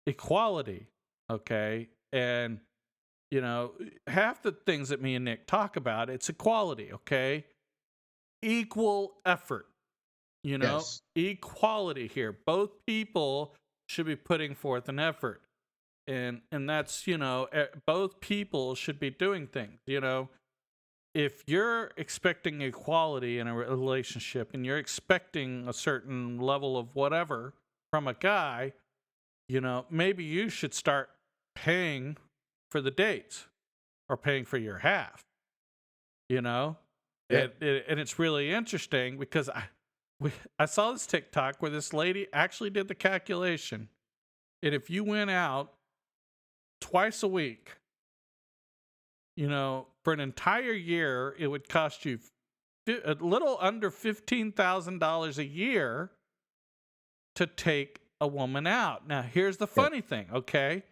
equality, okay? And, half the things that me and Nick talk about, it's equality, okay? Equal effort, Yes. equality here. Both people should be putting forth an effort. And that's, both people should be doing things, if you're expecting equality in a relationship and you're expecting a certain level of whatever from a guy, maybe you should start paying for the dates or paying for your half, you know? Yep. And it's really interesting because I saw this TikTok where this lady actually did the calculation. And if you went out twice a week, for an entire year, it would cost you a little under $15,000 a year to take a woman out. Now, here's the Yep. funny thing, okay?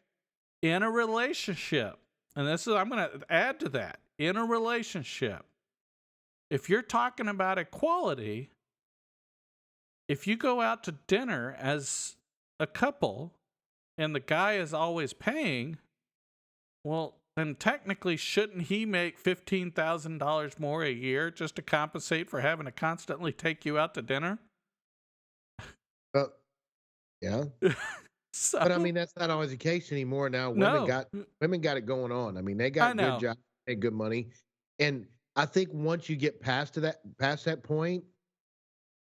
In a relationship, and I'm going to add to that. In a relationship, if you're talking about equality, if you go out to dinner as a couple and the guy is always paying, well, then technically shouldn't he make $15,000 more a year just to compensate for having to constantly take you out to dinner? Well, yeah. But I So, mean, that's not always the case anymore. Now no, women got it going on. I mean, they I got good know. jobs, make good money. And I think once you get past that point,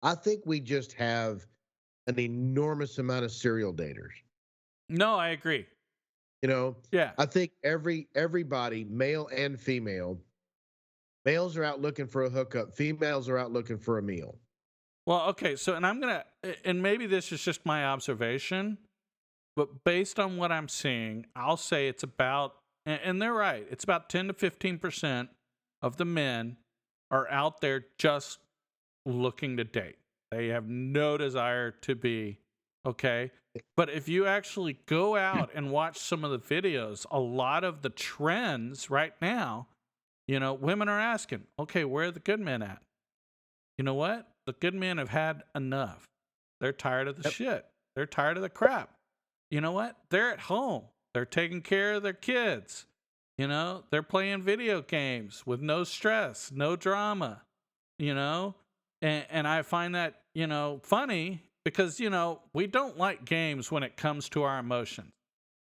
I think we just have an enormous amount of serial daters. No, I agree. You know, Yeah. I think everybody, male and female, males are out looking for a hookup, females are out looking for a meal. Well, okay. So, and maybe this is just my observation, but based on what I'm seeing, I'll say it's about, and they're right, it's about 10 to 15% of the men are out there just looking to date. They have no desire to be, okay? But if you actually go out and watch some of the videos, a lot of the trends right now, women are asking, okay, where are the good men at? You know what? The good men have had enough. They're tired of the Yep. shit. They're tired of the crap. You know what? They're at home. They're taking care of their kids. They're playing video games with no stress, no drama, you know? And I find that, funny because, we don't like games when it comes to our emotions.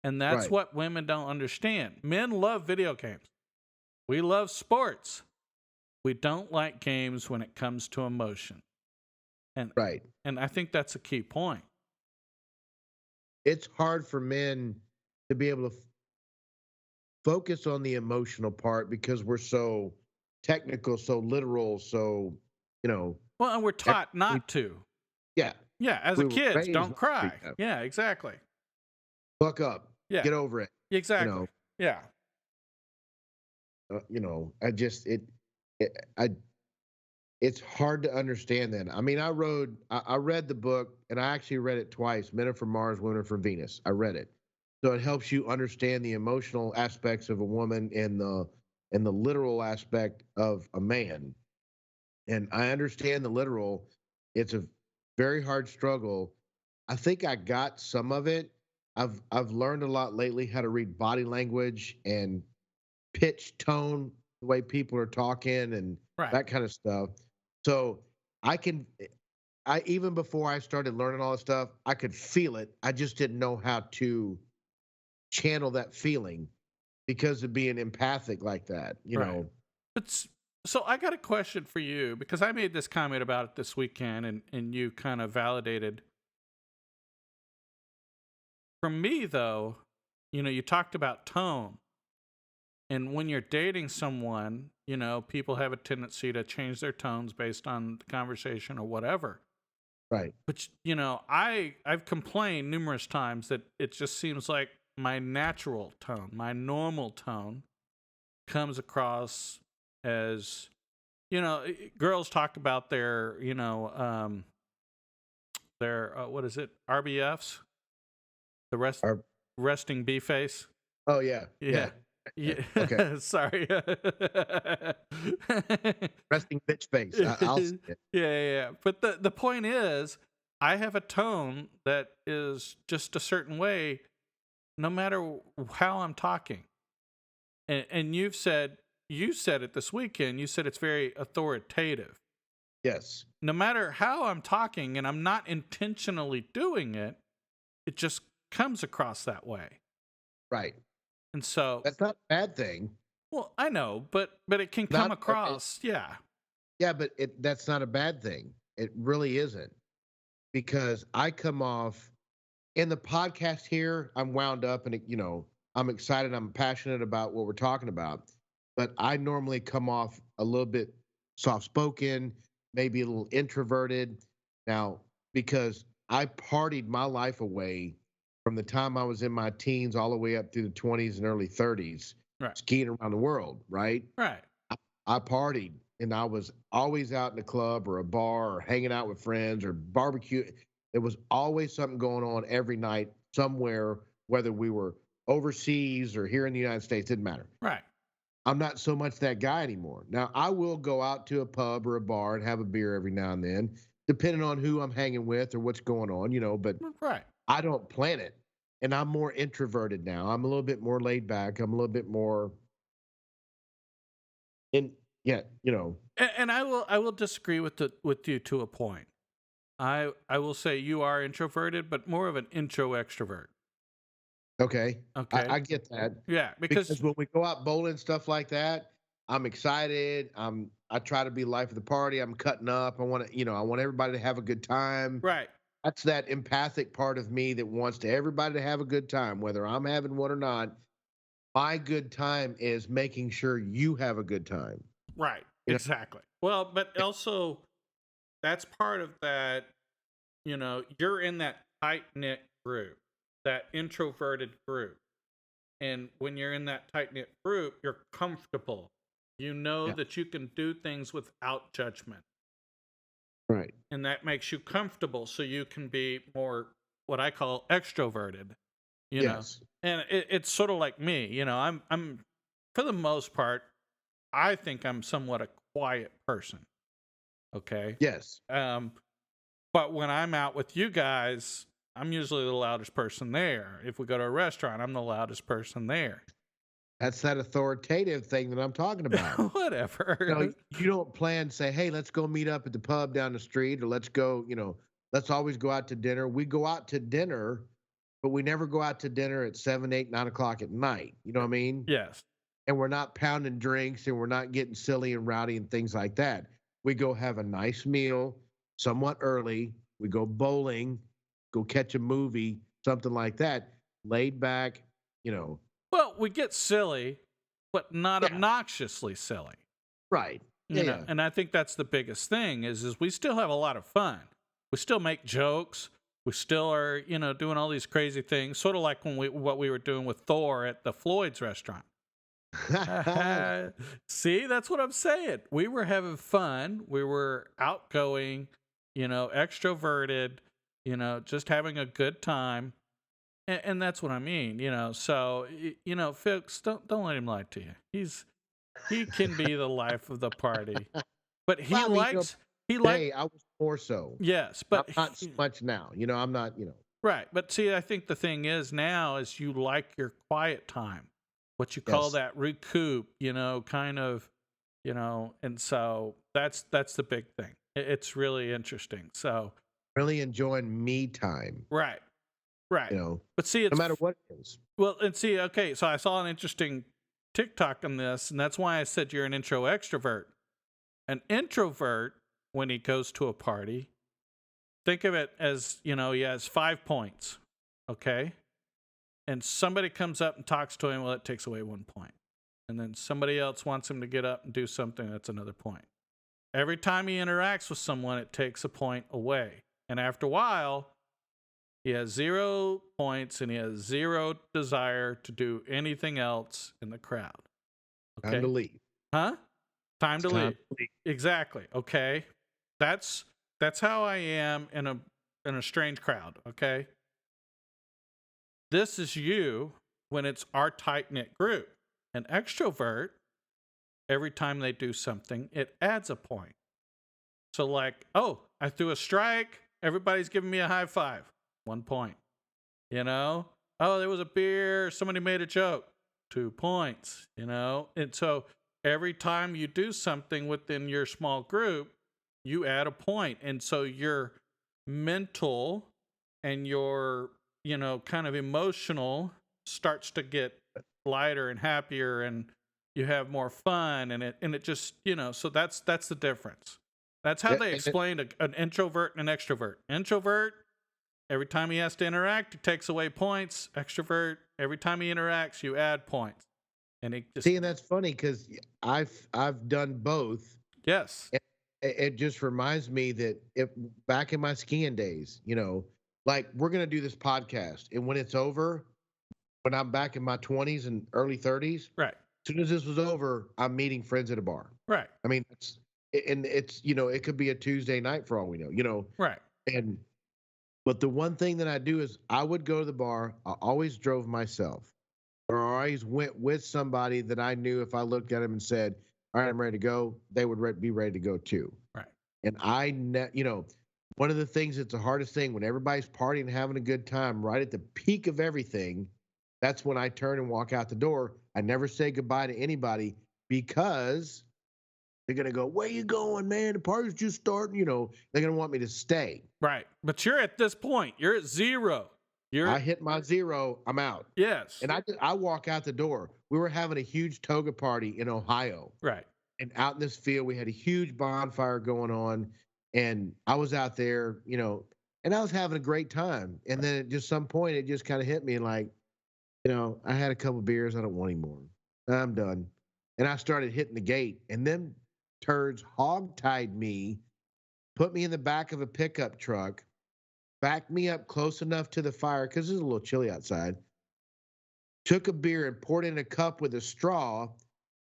And that's Right. what women don't understand. Men love video games. We love sports. We don't like games when it comes to emotion. And Right. and I think that's a key point. It's hard for men to be able to focus on the emotional part because we're so technical, so literal, so, you know, Well, and we're ev- taught we, not to. yeah, Yeah, as a we were kids, raised don't not to. cry. Yeah, exactly. Buck up, Yeah, get over it. You exactly. know, Yeah. I just it I it's hard to understand that. I mean, I read the book and I actually read it twice. Men are from Mars, women are from Venus. I read it, so it helps you understand the emotional aspects of a woman and the literal aspect of a man. And I understand the literal. It's a very hard struggle. I think I got some of it. I've learned a lot lately how to read body language and pitch, tone, the way people are talking and Right. that kind of stuff. So I can I even before I started learning all this stuff, I could feel it. I just didn't know how to channel that feeling because of being empathic like that, you Right. know. So I got a question for you because I made this comment about it this weekend and you kind of validated. For me though, you talked about tone. And when you're dating someone, people have a tendency to change their tones based on the conversation or whatever. Right. But I've complained numerous times that it just seems like my natural tone, my normal tone comes across as girls talk about their what is it, RBFs, the Or resting B face. oh yeah. Yeah. Yeah. Yeah, Okay. sorry. Resting bitch face. I'll see it. Yeah. But the point is, I have a tone that is just a certain way, no matter how I'm talking. And you said it this weekend. You said it's very authoritative. Yes. No matter how I'm talking, and I'm not intentionally doing it, it just comes across that way. Right. And so, That's not a bad thing. well, I know, but it can come Not across, yeah. yeah, but that's not a bad thing. It really isn't because I come off in the podcast here. I'm wound up and I'm excited. I'm passionate about what we're talking about, but I normally come off a little bit soft spoken, maybe a little introverted. Now, because I partied my life away from the time I was in my teens all the way up through the 20s and early 30s, Right. skiing around the world, right? Right. I partied and I was always out in a club or a bar or hanging out with friends or barbecue. There was always something going on every night somewhere, whether we were overseas or here in the United States, didn't matter. Right. I'm not so much that guy anymore. Now, I will go out to a pub or a bar and have a beer every now and then, depending on who I'm hanging with or what's going on, but Right. I don't plan it. And I'm more introverted now. I'm a little bit more laid back. I'm a little bit more in, yeah, And I will disagree with you to a point. I will say you are introverted, but more of an intro extrovert. Okay, Okay. I get that Yeah, because because when we go out bowling stuff like that, I'm excited. I try to be life of the party. I'm cutting up. I want everybody to have a good time. right. That's that empathic part of me that wants to everybody to have a good time, whether I'm having one or not. My good time is making sure you have a good time. Right. You know, Exactly. Well, but also that's part of that, you're in that tight knit group, that introverted group. And when you're in that tight knit group, you're comfortable. You know yeah, that you can do things without judgment. right. And that makes you comfortable so you can be more what I call extroverted, you know. Yes, And it's sort of like me, I'm for the most part, I think I'm somewhat a quiet person. Okay. yes. Um, but when I'm out with you guys, I'm usually the loudest person there. If we go to a restaurant, I'm the loudest person there. That's that authoritative thing that I'm talking about. Whatever. You don't plan, say, hey, let's go meet up at the pub down the street, or let's go, let's always go out to dinner. We go out to dinner, but we never go out to dinner at 7, 8, 9 o'clock at night. You know what I mean? Yes. And we're not pounding drinks and we're not getting silly and rowdy and things like that. We go have a nice meal somewhat early. We go bowling, go catch a movie, something like that. Laid back, you know. Well, we get silly, but not Yeah, obnoxiously silly. right. Yeah, yeah. And I think that's the biggest thing is we still have a lot of fun. We still make jokes. We still are, doing all these crazy things, sort of like what we were doing with Thor at the Floyd's restaurant. See, that's what I'm saying. We were having fun. We were outgoing, extroverted, just having a good time. And that's what I mean, So, folks, don't let him lie to you. He can be the life of the party, but Well, I mean, he like hey, I was more so. yes, I'm but not so much now. I'm not, right. But see, I think the thing is now is you like your quiet time, what you call yes, that recoup, kind of, and so that's the big thing. It's really interesting. So really enjoying me time, right, right. But see, no it's matter what it is. well, and see, okay, so I saw an interesting TikTok on this, and that's why I said you're an intro extrovert. An introvert, when he goes to a party, think of it as, he has 5 points, okay? And somebody comes up and talks to him, well, it takes away 1 point. And then somebody else wants him to get up and do something, that's another point. Every time he interacts with someone, it takes a point away. And after a while, he has 0 points and he has 0 desire to do anything else in the crowd. Time to Okay? leave. Huh? Time to It's time leave. to leave. Exactly. Okay. That's how I am in a strange crowd, okay? This is you when it's our tight-knit group. An extrovert, every time they do something, it adds a point. So, like, oh, I threw a strike. Everybody's giving me a high five. 1 point. You know? Oh, there was a beer. Somebody made a joke. 2 points. You know? And so every time you do something within your small group, you add a point. And so your mental and your, kind of emotional starts to get lighter and happier, and you have more fun, and it just, so that's the difference. That's how Yeah, they and explain an introvert and an extrovert. Introvert, every time he has to interact, he takes away points. Extrovert, every time he interacts, you add points. And it just, see, and that's funny because I've done both. yes, It just reminds me that if back in my skiing days, like we're gonna do this podcast, and when it's over, when I'm back in my 20s and early 30s, right, as soon as this was over, I'm meeting friends at a bar. right, I mean, and it's it could be a Tuesday night for all we know. right, And but the one thing that I do is I would go to the bar. I always drove myself, or I always went with somebody that I knew if I looked at them and said, "All right, I'm ready to go," they would be ready to go too. right, And one of the things that's the hardest thing when everybody's partying and having a good time, right at the peak of everything, that's when I turn and walk out the door. I never say goodbye to anybody because they're gonna go, "Where you going, man? The party's just starting." They're gonna want me to stay. right. But you're at this point. You're at zero. You're I hit my zero, I'm out. yes, And I walk out the door. We were having a huge toga party in Ohio. right, And out in this field, we had a huge bonfire going on. And I was out there, and I was having a great time. And then at just some point, it just kind of hit me like, I had a couple beers. I don't want any more. I'm done. And I started hitting the gate. And them turds hog-tied me, put me in the back of a pickup truck, backed me up close enough to the fire because it was a little chilly outside, took a beer and poured it in a cup with a straw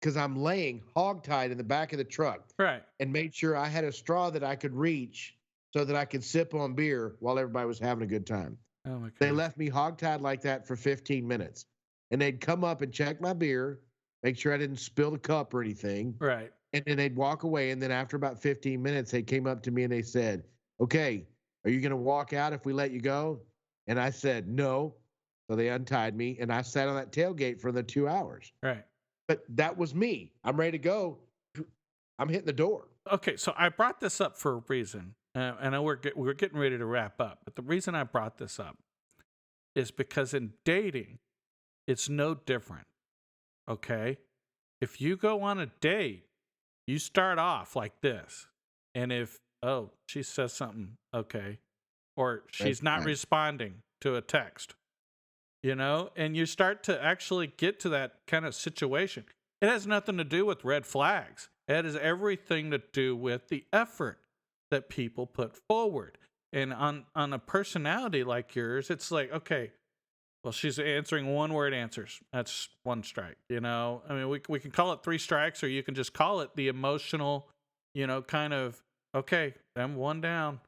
because I'm laying hogtied in the back of the truck, right. and made sure I had a straw that I could reach so that I could sip on beer while everybody was having a good time. Oh my They gosh. left me hogtied like that for 15 minutes. And they'd come up and check my beer, make sure I didn't spill the cup or anything. Right. And then they'd walk away. And then after about 15 minutes, they came up to me and they said, "Okay, are you going to walk out if we let you go?" And I said, "No." So they untied me and I sat on that tailgate for the 2 hours. Right. But that was me. I'm ready to go. I'm hitting the door. Okay, so I brought this up for a reason, and we're getting ready to wrap up. But the reason I brought this up is because in dating, it's no different. Okay, if you go on a date, you start off like this, and if she says something, okay, or she's not responding to a text, and you start to actually get to that kind of situation. It has nothing to do with red flags. It has everything to do with the effort that people put forward. And on a personality like yours, it's like, okay, well, she's answering one word answers. That's one strike, I mean, we can call it 3 strikes, or you can just call it the emotional, kind of, okay, I'm 1 down,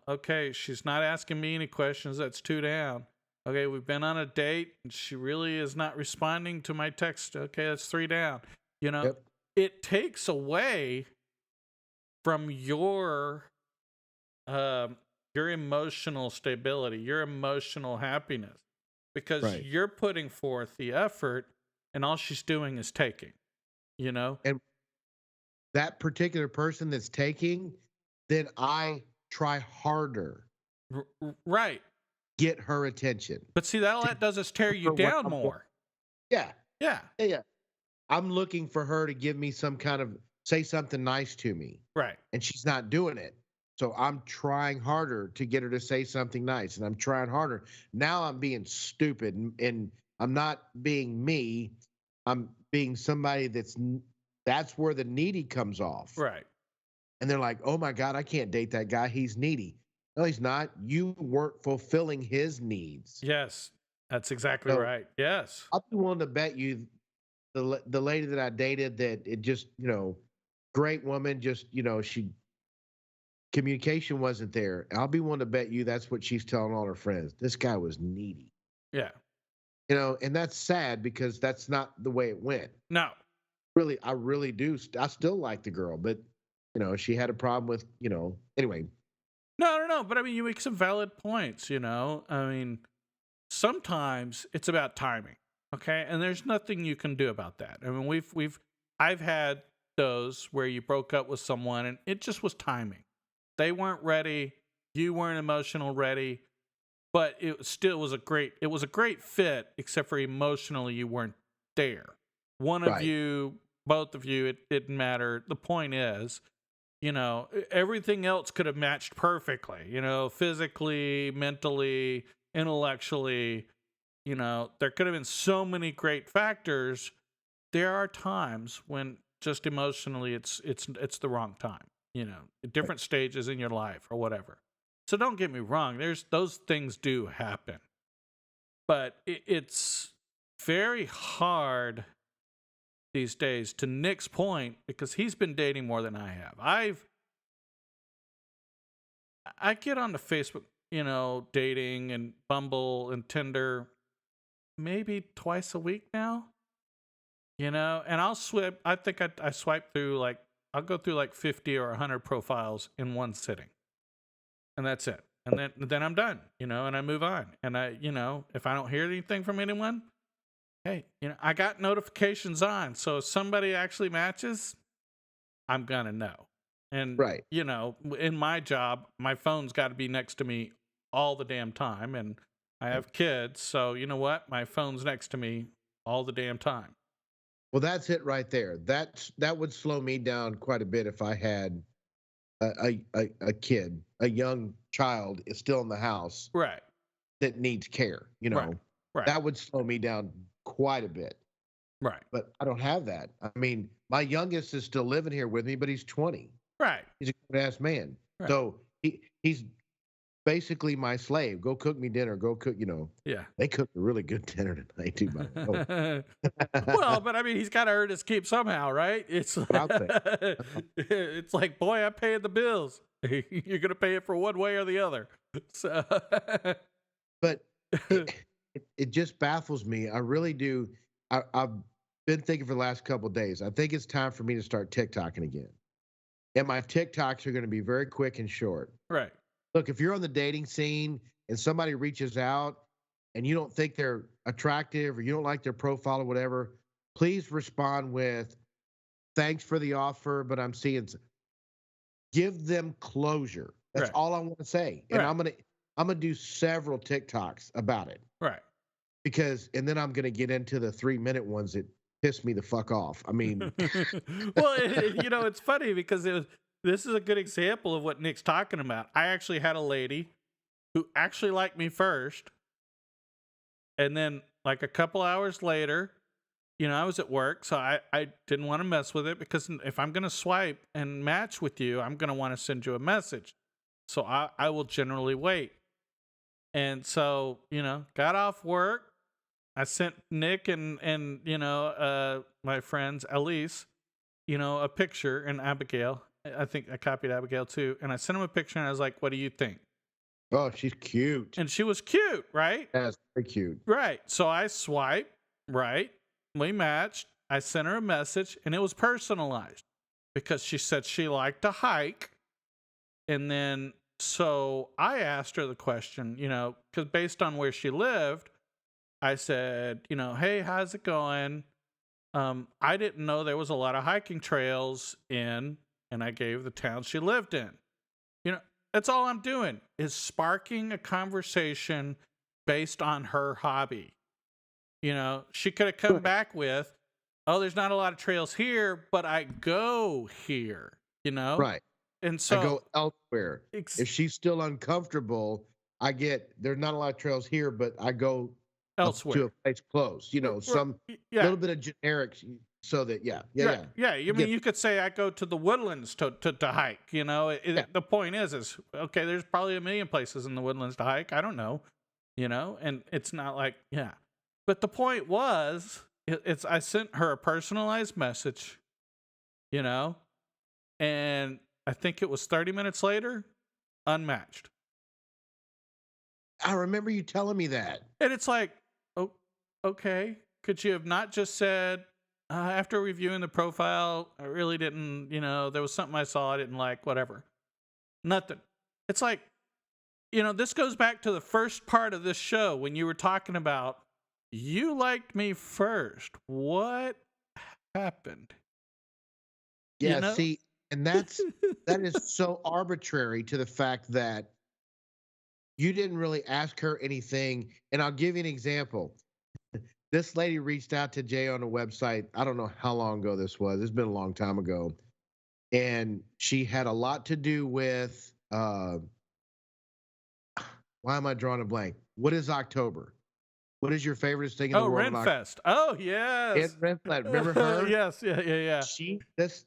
okay, she's not asking me any questions. That's 2 down. Okay, we've been on a date and she really is not responding to my text. Okay, that's 3 down. Yep. It takes away from your emotional stability, your emotional happiness, because Right. you're putting forth the effort and all she's doing is taking, And that particular person that's taking, then I try harder, right. get her attention. But see, all To that does is tear give you her what down I want. more. Yeah. Yeah. Yeah. I'm looking for her to give me some kind of say something nice to me, Right. and she's not doing it. So I'm trying harder to get her to say something nice, and I'm trying harder. Now I'm being stupid, and I'm not being me. I'm being somebody that's where the needy comes off. Right. And they're like, "Oh my God, I can't date that guy. He's needy." No, he's not. You weren't fulfilling his needs. Yes. That's exactly So right. Yes. I'll be willing to bet you the lady that I dated that it just, great woman, just, she communication wasn't there. I'll be willing to bet you that's what she's telling all her friends. This guy was needy. Yeah. And that's sad because that's not the way it went. No. Really, I really do. I still like the girl, but she had a problem with, anyway. No. But I mean, you make some valid points. I mean, sometimes it's about timing. Okay, and there's nothing you can do about that. I mean, I've had those where you broke up with someone and it just was timing. They weren't ready. You weren't emotional ready, but it still was it was a great fit, except for emotionally you weren't there. One of Right. you, both of you, it didn't matter. The point is, everything else could have matched perfectly, physically, mentally, intellectually, there could have been so many great factors. There are times when just emotionally it's the wrong time, at different stages in your life or whatever. So don't get me wrong, there's those things do happen. But it's very hard these days, to Nick's point, because he's been dating more than I have. I get onto Facebook, dating and Bumble and Tinder maybe twice a week now, and I'll swipe. I think I swipe through I'll go through like 50 or 100 profiles in one sitting, and that's it. And then I'm done, and I move on. And if I don't hear anything from anyone, hey, I got notifications on, so if somebody actually matches, I'm gonna know. And Right. in my job, my phone's got to be next to me all the damn time, and I have kids, so you know what? My phone's next to me all the damn time. Well, that's it right there. That would slow me down quite a bit if I had a kid, a young child is still in the house Right. that needs care. Right. Right. That would slow me down quite a bit. Right. But I don't have that. I mean, my youngest is still living here with me, but he's 20. Right. He's a good-ass man. Right. So he's basically my slave. Go cook me dinner. Go cook, Yeah. They cooked a really good dinner tonight, too, by the way. Well, but I mean, he's got to earn his keep somehow, right? It's it's like, boy, I'm paying the bills. You're going to pay it for one way or the other. So, but it just baffles me. I really do. I've been thinking for the last couple of days. I think it's time for me to start TikToking again. And my TikToks are going to be very quick and short. Right. Look, if you're on the dating scene and somebody reaches out and you don't think they're attractive or you don't like their profile or whatever, please respond with, thanks for the offer, but I'm seeing. Give them closure. That's all I want to say. And I'm gonna do several TikToks about it. Right. And then I'm gonna get into the 3-minute ones that piss me the fuck off. I mean, well, it's funny because this is a good example of what Nick's talking about. I actually had a lady who actually liked me first, and then like a couple hours later, I was at work, so I didn't want to mess with it, because if I'm gonna swipe and match with you, I'm gonna want to send you a message. So I will generally wait. And so, got off work. I sent Nick and my friends Elise, a picture, and Abigail. I think I copied Abigail too. And I sent him a picture and I was like, what do you think? oh, she's cute. And she was cute, right? That's very cute. Right. So I swiped, right? We matched. I sent her a message and it was personalized because she said she liked to hike. And then, so I asked her the question, because based on where she lived, I said, hey, how's it going? I didn't know there was a lot of hiking trails and I gave the town she lived in. That's all I'm doing, is sparking a conversation based on her hobby. She could have come back with, oh, there's not a lot of trails here, but I go here, Right. And so I go elsewhere. If she's still uncomfortable, there's not a lot of trails here, but I go elsewhere to a place close, some little bit of generics, so that yeah. I mean, you could say I go to the woodlands to hike. The point is okay, there's probably a million places in the woodlands to hike. I don't know, and it's not like But the point was, I sent her a personalized message, and I think it was 30 minutes later, unmatched. I remember you telling me that. And it's like, oh, okay. Could you have not just said, after reviewing the profile, I really didn't, there was something I saw I didn't like, whatever. Nothing. It's like, this goes back to the first part of this show when you were talking about, you liked me first. What happened? You Yeah, know? see, and that is so arbitrary to the fact that you didn't really ask her anything. And I'll give you an example. This lady reached out to Jay on the website. I don't know how long ago this was. It's been a long time ago. And she had a lot to do with why am I drawing a blank? What is October? What is your favorite thing in the Oh, world in October? Renfest. Oh, yes. Remember her? Yes, yeah.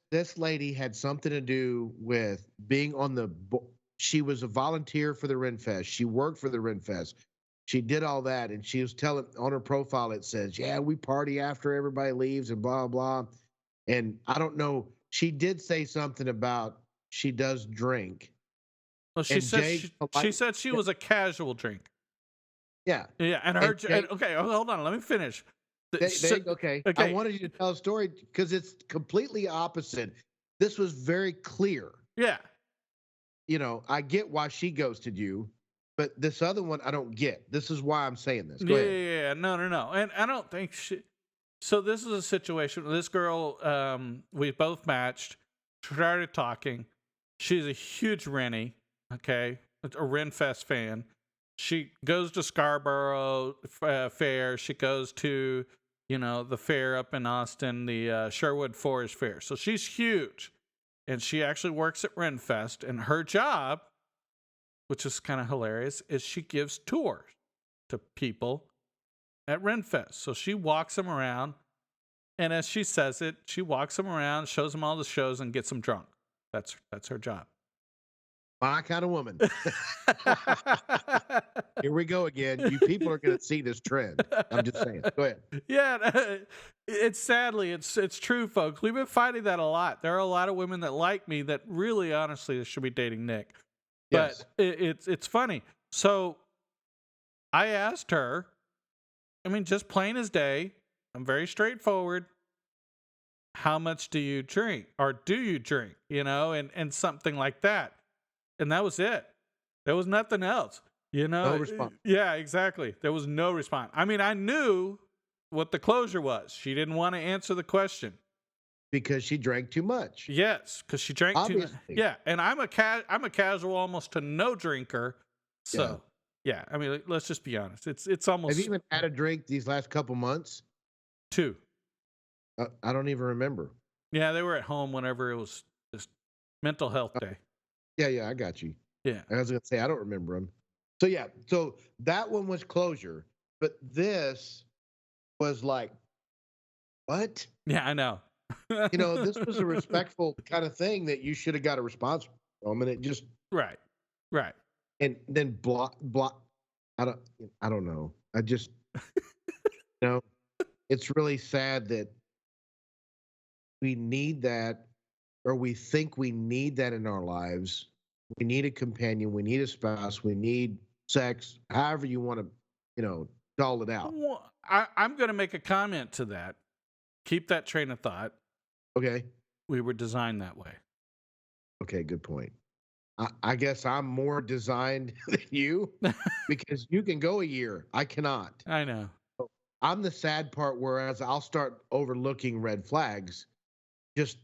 This lady had something to do with being on the she was a volunteer for the Renfest. She worked for the Renfest. She did all that, and she was telling on her profile it says, "Yeah, we party after everybody leaves and blah blah." And I don't know. She did say something about she does drink, Well, she and said Jay, she said she was a casual drinker. yeah, Yeah, and and her Jay, okay, hold on, let me finish. okay. I Okay, wanted you to tell a story because it's completely opposite. This was very clear. yeah, I get why she ghosted you, but this other one I don't get. This is why I'm saying this. Go yeah, ahead. yeah, yeah. No, and I don't think she. So this is a situation. This girl, we both matched, started talking. She's a huge Rennie, okay, a Renfest fan. She goes to Scarborough Fair. She goes to, the fair up in Austin, the Sherwood Forest Fair. So she's huge, and she actually works at Renfest. And her job, which is kind of hilarious, is she gives tours to people at Renfest. So she walks them around, and as she says it, she walks them around, shows them all the shows, and gets them drunk. That's her job. My kind of woman. Here we go again. You people are going to see this trend. I'm just saying. Go ahead. Yeah, it's true, folks. We've been fighting that a lot. There are a lot of women that like me that really, honestly, should be dating Nick. But Yes. it's funny. So I asked her. I mean, just plain as day. I'm very straightforward. How much do you drink, or do you drink? And something like that. And that was it. There was nothing else. No response. Yeah, exactly. There was no response. I mean, I knew what the closure was. She didn't want to answer the question. Because she drank too much. Yes, because she drank too much. Obviously. Yeah, and I'm a casual, almost to no drinker. So yeah, I mean, let's just be honest. It's almost. Have you even had a drink these last couple months? 2. I don't even remember. Yeah, they were at home whenever it was just mental health day. Yeah, I got you. Yeah. I was going to say, I don't remember them. So, yeah, so that one was closure. But this was like, what? Yeah, I know. This was a respectful kind of thing that you should have got a response from. And it just. Right. And then block. I don't know. I just, it's really sad that we need that, or we think we need that in our lives. We need a companion. We need a spouse. We need sex. However you want to, doll it out. Well, I'm going to make a comment to that. Keep that train of thought. Okay. We were designed that way. Okay, good point. I guess I'm more designed than you because you can go a year. I cannot. I know. I'm the sad part, whereas I'll start overlooking red flags just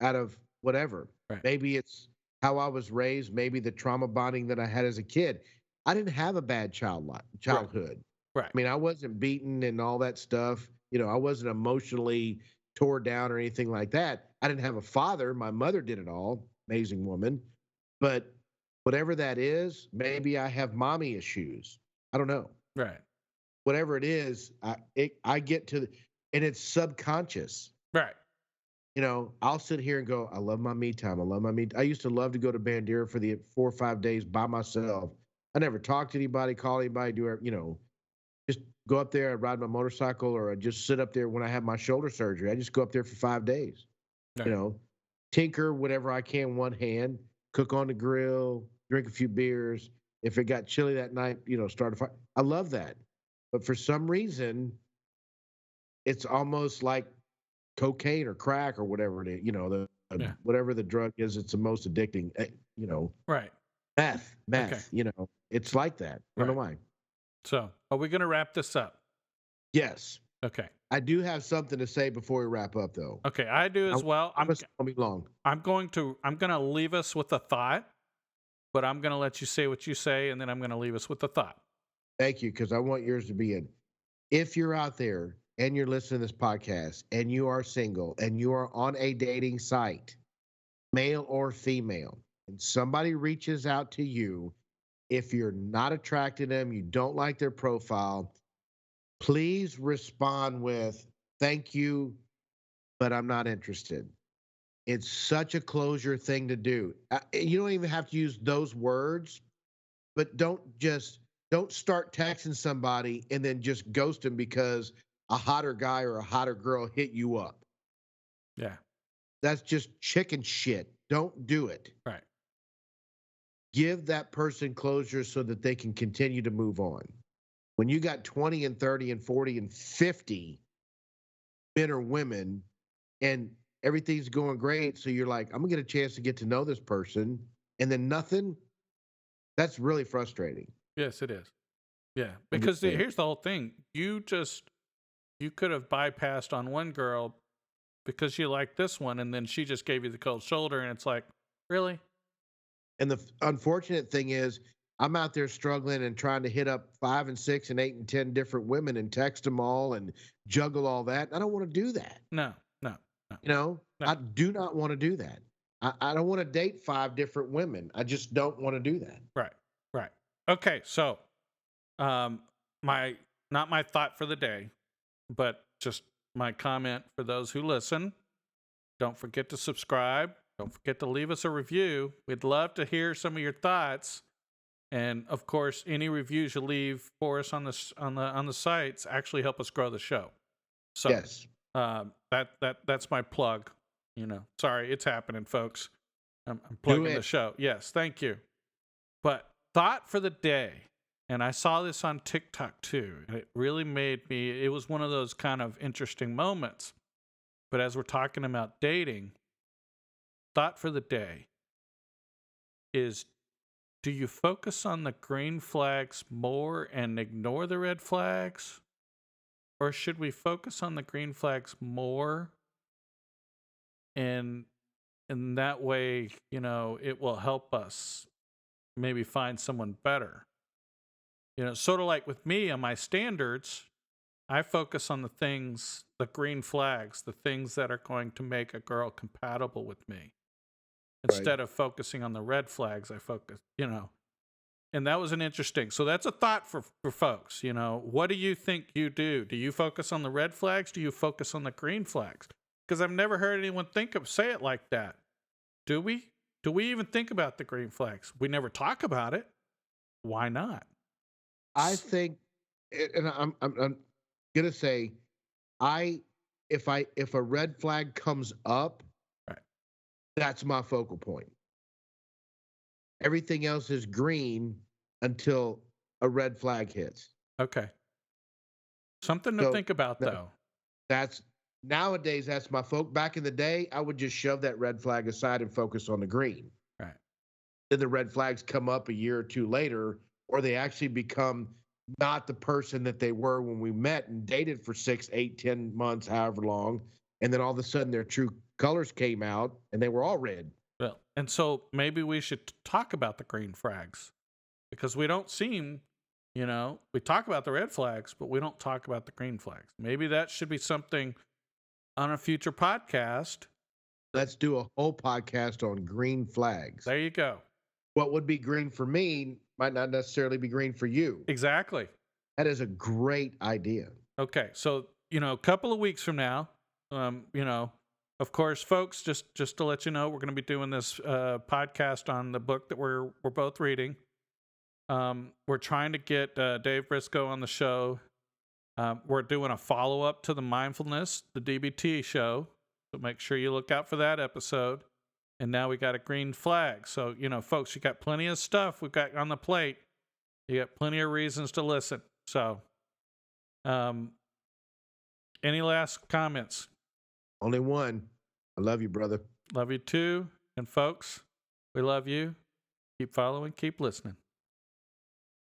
out of whatever. Right. Maybe it's how I was raised, maybe the trauma bonding that I had as a kid. I didn't have a bad childhood. Right. I mean, I wasn't beaten and all that stuff. I wasn't emotionally tore down or anything like that. I didn't have a father. My mother did it all. Amazing woman. But whatever that is, maybe I have mommy issues. I don't know. Right. Whatever it is, I get to, and it's subconscious. Right. I'll sit here and go, I love my me time. I used to love to go to Bandera for the 4 or 5 days by myself. I never talked to anybody, call anybody, just go up there and ride my motorcycle, or I just sit up there when I have my shoulder surgery. I just go up there for 5 days, Right. Tinker whatever I can, one hand, cook on the grill, drink a few beers. If it got chilly that night, start a fire. I love that. But for some reason, it's almost like cocaine or crack or whatever it is, Yeah. whatever the drug is, it's the most addicting, Right. meth, Okay. it's like that. I don't know Right. why. So, are we going to wrap this up? Yes. Okay. I do have something to say before we wrap up, though. Okay, I do I as well. promise it won't be long. I'm going to leave us with a thought, but I'm going to let you say what you say, and then I'm going to leave us with a thought. Thank you, because I want yours to be in. If you're out there and you're listening to this podcast and you are single and you are on a dating site, male or female, and somebody reaches out to you, if you're not attracted to them, you don't like their profile, please respond with, thank you, but I'm not interested. It's such a closure thing to do. You don't even have to use those words, but don't start texting somebody and then just ghost them because a hotter guy or a hotter girl hit you up. Yeah. That's just chicken shit. Don't do it. Right. Give that person closure so that they can continue to move on. When you got 20 and 30 and 40 and 50 men or women and everything's going great, so you're like, I'm gonna get a chance to get to know this person, and then nothing, that's really frustrating. Yes, it is. Yeah, because here's the whole thing. You could have bypassed on one girl because you like this one, and then she just gave you the cold shoulder, and it's like, really? And the unfortunate thing is, I'm out there struggling and trying to hit up 5 and 6 and 8 and 10 different women and text them all and juggle all that. I don't want to do that. No. No. I do not want to do that. I don't want to date 5 different women. I just don't want to do that. Right. Okay, so not my thought for the day, but just my comment for those who listen. Don't forget to subscribe. Don't forget to leave us a review. We'd love to hear some of your thoughts. And of course, any reviews you leave for us on the sites actually help us grow the show. So yes, that's my plug. Sorry, it's happening, folks. I'm plugging the show. Yes, thank you. But thought for the day, and I saw this on TikTok too, and it really made me. It was one of those kind of interesting moments. But as we're talking about dating, thought for the day is: do you focus on the green flags more and ignore the red flags? Or should we focus on the green flags more? And in that way, it will help us maybe find someone better. Sort of like with me on my standards, I focus on the green flags, the things that are going to make a girl compatible with me. Instead of focusing on the red flags, I focus, and that was an interesting. So that's a thought for folks. What do you think you do? Do you focus on the red flags? Do you focus on the green flags? Because I've never heard anyone say it like that. Do we? Do we even think about the green flags? We never talk about it. Why not? I think, and I'm gonna say, if a red flag comes up, right, that's my focal point. Everything else is green until a red flag hits. Okay. Something to think about, though. That's nowadays. That's my back in the day, I would just shove that red flag aside and focus on the green. Right. Then the red flags come up a year or two later, or they actually become not the person that they were when we met and dated for 6, 8, 10 months, however long. And then all of a sudden their true colors came out and they were all red. Well, and so maybe we should talk about the green flags, because we don't seem, we talk about the red flags, but we don't talk about the green flags. Maybe that should be something on a future podcast. Let's do a whole podcast on green flags. There you go. What would be green for me might not necessarily be green for you. Exactly. That is a great idea. Okay. So, a couple of weeks from now, of course, folks, just to let you know, we're going to be doing this podcast on the book that we're both reading. We're trying to get Dave Briscoe on the show. We're doing a follow-up to the Mindfulness, the DBT show. So make sure you look out for that episode. And now we got a green flag. So, folks, you got plenty of stuff we've got on the plate. You got plenty of reasons to listen. So, Any last comments? Only one. I love you, brother. Love you too. And folks, we love you. Keep following, keep listening.